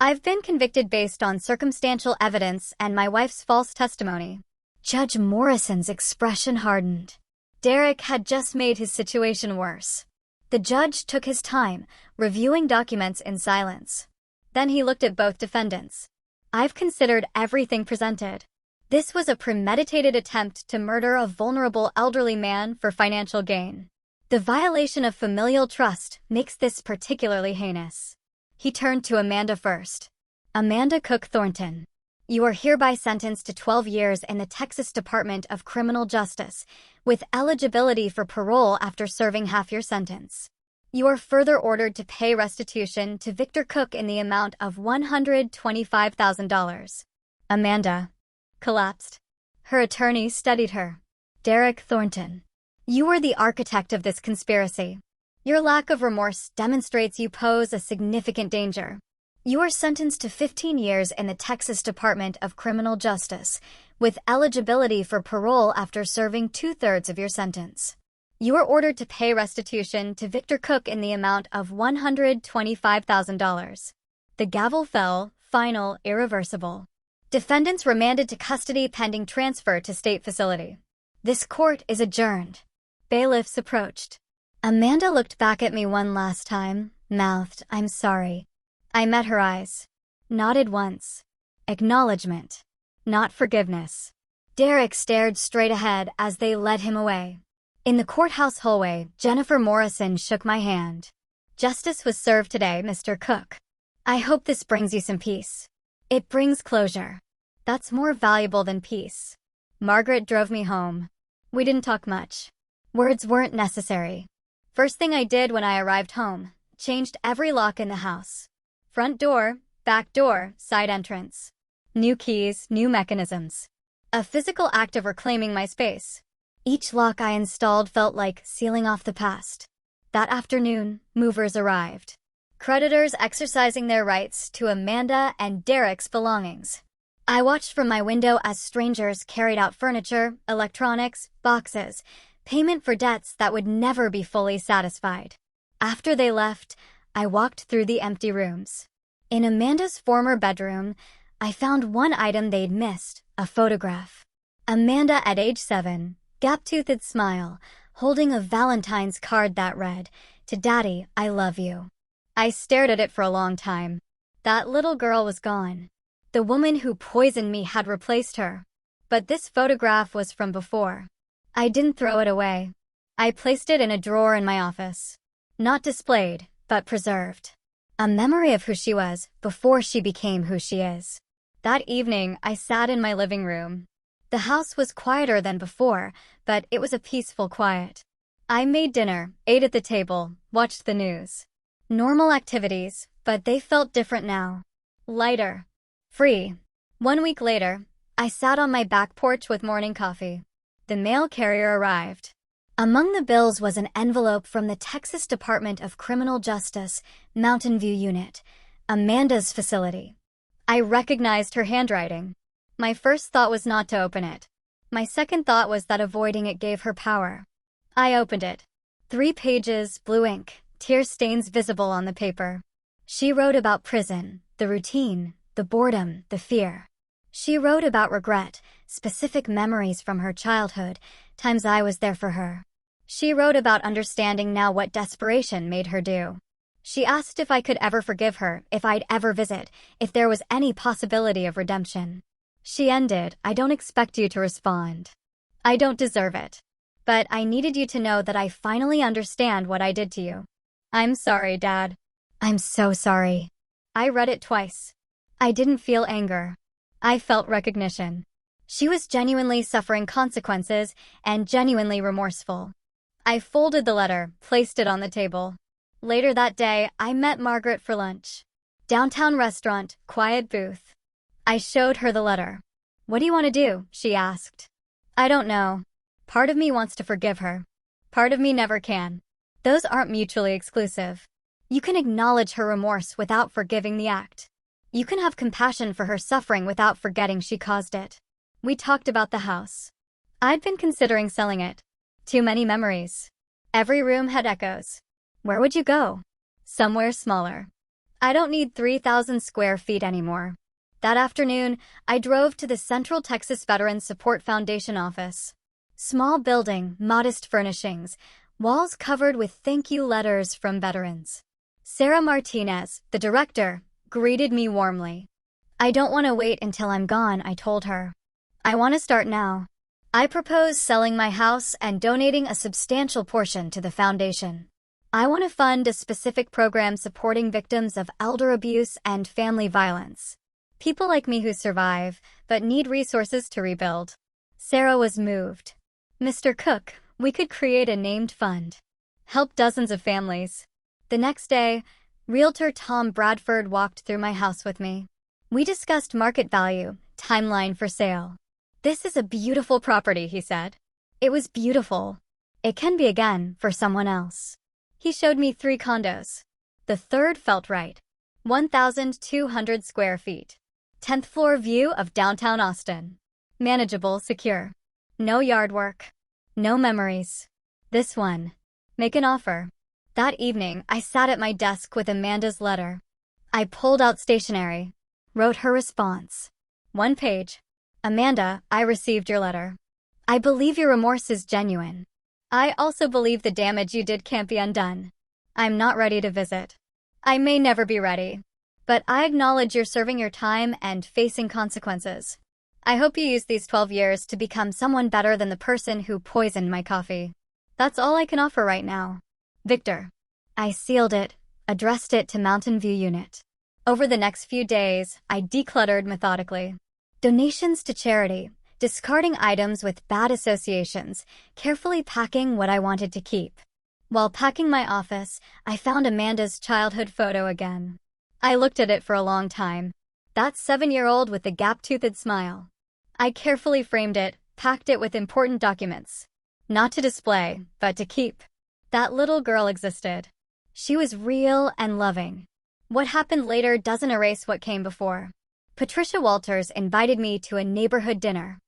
I've been convicted based on circumstantial evidence and my wife's false testimony. Judge Morrison's expression hardened. Derek had just made his situation worse. The judge took his time, reviewing documents in silence. Then he looked at both defendants. I've considered everything presented. This was a premeditated attempt to murder a vulnerable elderly man for financial gain. The violation of familial trust makes this particularly heinous. He turned to Amanda first. Amanda Cook Thornton. You are hereby sentenced to 12 years in the Texas Department of Criminal Justice, with eligibility for parole after serving half your sentence. You are further ordered to pay restitution to Victor Cook in the amount of $125,000. Amanda collapsed. Her attorney studied her. Derek Thornton. You were the architect of this conspiracy. Your lack of remorse demonstrates you pose a significant danger. You are sentenced to 15 years in the Texas Department of Criminal Justice, with eligibility for parole after serving 2/3 of your sentence. You are ordered to pay restitution to Victor Cook in the amount of $125,000. The gavel fell, final, irreversible. Defendants remanded to custody pending transfer to state facility. This court is adjourned. Bailiffs approached. Amanda looked back at me one last time, mouthed, I'm sorry. I met her eyes. Nodded once. Acknowledgement. Not forgiveness. Derek stared straight ahead as they led him away. In the courthouse hallway, Jennifer Morrison shook my hand. Justice was served today, Mr. Cook. I hope this brings you some peace. It brings closure. That's more valuable than peace. Margaret drove me home. We didn't talk much. Words weren't necessary. First thing I did when I arrived home, changed every lock in the house. Front door, back door, side entrance. New keys, new mechanisms. A physical act of reclaiming my space. Each lock I installed felt like sealing off the past. That afternoon, movers arrived. Creditors exercising their rights to Amanda and Derek's belongings. I watched from my window as strangers carried out furniture, electronics, boxes, payment for debts that would never be fully satisfied. After they left, I walked through the empty rooms. In Amanda's former bedroom, I found one item they'd missed, a photograph. Amanda at age 7, gap-toothed smile, holding a Valentine's card that read, "To Daddy, I love you." I stared at it for a long time. That little girl was gone. The woman who poisoned me had replaced her. But this photograph was from before. I didn't throw it away. I placed it in a drawer in my office. Not displayed, but preserved. A memory of who she was before she became who she is. That evening, I sat in my living room. The house was quieter than before, but it was a peaceful quiet. I made dinner, ate at the table, watched the news. Normal activities, but they felt different now. Lighter. Free. 1 week later, I sat on my back porch with morning coffee. The mail carrier arrived. Among the bills was an envelope from the Texas Department of Criminal Justice, Mountain View Unit, Amanda's facility. I recognized her handwriting. My first thought was not to open it. My second thought was that avoiding it gave her power. I opened it. 3 pages, blue ink, tear stains visible on the paper. She wrote about prison, the routine, the boredom, the fear. She wrote about regret, specific memories from her childhood, times I was there for her. She wrote about understanding now what desperation made her do. She asked if I could ever forgive her, if I'd ever visit, if there was any possibility of redemption. She ended, "I don't expect you to respond. I don't deserve it. But I needed you to know that I finally understand what I did to you. I'm sorry, Dad. I'm so sorry." I read it twice. I didn't feel anger. I felt recognition. She was genuinely suffering consequences and genuinely remorseful. I folded the letter, placed it on the table. Later that day, I met Margaret for lunch. Downtown restaurant, quiet booth. I showed her the letter. "What do you want to do?" she asked. "I don't know. Part of me wants to forgive her. Part of me never can. Those aren't mutually exclusive. You can acknowledge her remorse without forgiving the act. You can have compassion for her suffering without forgetting she caused it." We talked about the house. I'd been considering selling it. Too many memories. Every room had echoes. Where would you go? Somewhere smaller. I don't need 3,000 square feet anymore. That afternoon, I drove to the Central Texas Veterans Support Foundation office. Small building, modest furnishings, walls covered with thank you letters from veterans. Sarah Martinez, the director, greeted me warmly. "I don't want to wait until I'm gone," I told her. "I want to start now." I propose selling my house and donating a substantial portion to the foundation. I want to fund a specific program supporting victims of elder abuse and family violence. People like me who survive, but need resources to rebuild. Sarah was moved. "Mr. Cook, we could create a named fund. Help dozens of families." The next day, Realtor Tom Bradford walked through my house with me. We discussed market value, timeline for sale. "This is a beautiful property," he said. It was beautiful. It can be again for someone else. He showed me 3 condos. The third felt right. 1,200 square feet. 10th floor view of downtown Austin. Manageable, secure. No yard work. No memories. This one. Make an offer. That evening, I sat at my desk with Amanda's letter. I pulled out stationery. Wrote her response. 1 page. "Amanda, I received your letter. I believe your remorse is genuine. I also believe the damage you did can't be undone. I'm not ready to visit. I may never be ready. But I acknowledge you're serving your time and facing consequences. I hope you use these 12 years to become someone better than the person who poisoned my coffee. That's all I can offer right now. Victor." I sealed it, addressed it to Mountain View Unit. Over the next few days, I decluttered methodically. Donations to charity, discarding items with bad associations, carefully packing what I wanted to keep. While packing my office, I found Amanda's childhood photo again. I looked at it for a long time. That 7-year-old with the gap-toothed smile. I carefully framed it, packed it with important documents. Not to display, but to keep. That little girl existed. She was real and loving. What happened later doesn't erase what came before. Patricia Walters invited me to a neighborhood dinner.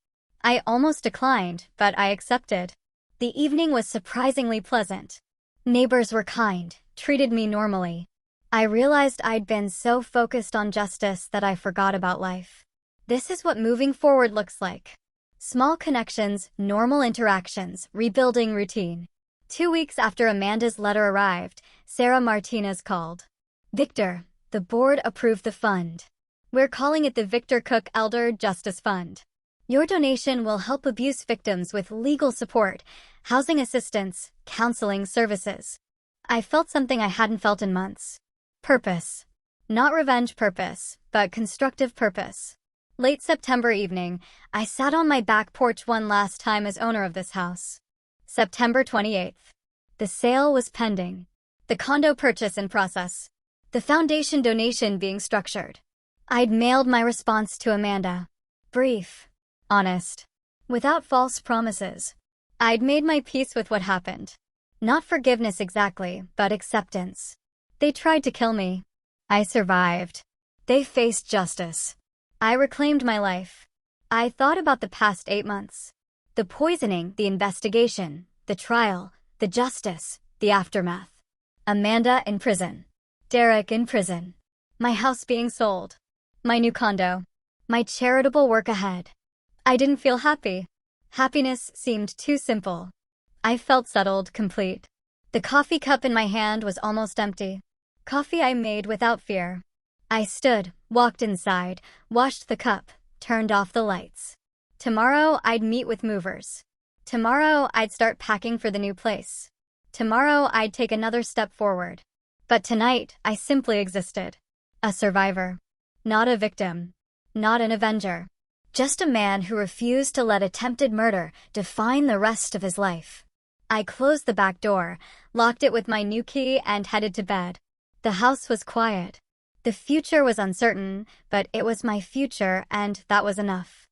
I almost declined, but I accepted. The evening was surprisingly pleasant. Neighbors were kind, treated me normally. I realized I'd been so focused on justice that I forgot about life. This is what moving forward looks like. Small connections, normal interactions, rebuilding routine. 2 weeks after Amanda's letter arrived, Sarah Martinez called. "Victor, the board approved the fund. We're calling it the Victor Cook Elder Justice Fund. Your donation will help abuse victims with legal support, housing assistance, counseling services." I felt something I hadn't felt in months. Purpose. Not revenge purpose, but constructive purpose. Late September evening, I sat on my back porch one last time as owner of this house. September 28th. The sale was pending. The condo purchase in process. The foundation donation being structured. I'd mailed my response to Amanda. Brief. Honest. Without false promises. I'd made my peace with what happened. Not forgiveness exactly, but acceptance. They tried to kill me. I survived. They faced justice. I reclaimed my life. I thought about the past 8 months. The poisoning, the investigation, the trial, the justice, the aftermath. Amanda in prison. Derek in prison. My house being sold. My new condo. My charitable work ahead. I didn't feel happy. Happiness seemed too simple. I felt settled, complete. The coffee cup in my hand was almost empty. Coffee I made without fear. I stood, walked inside, washed the cup, turned off the lights. Tomorrow I'd meet with movers. Tomorrow I'd start packing for the new place. Tomorrow I'd take another step forward. But tonight I simply existed. A survivor. Not a victim. Not an avenger. Just a man who refused to let attempted murder define the rest of his life. I closed the back door, locked it with my new key, and headed to bed. The house was quiet. The future was uncertain, but it was my future, and that was enough.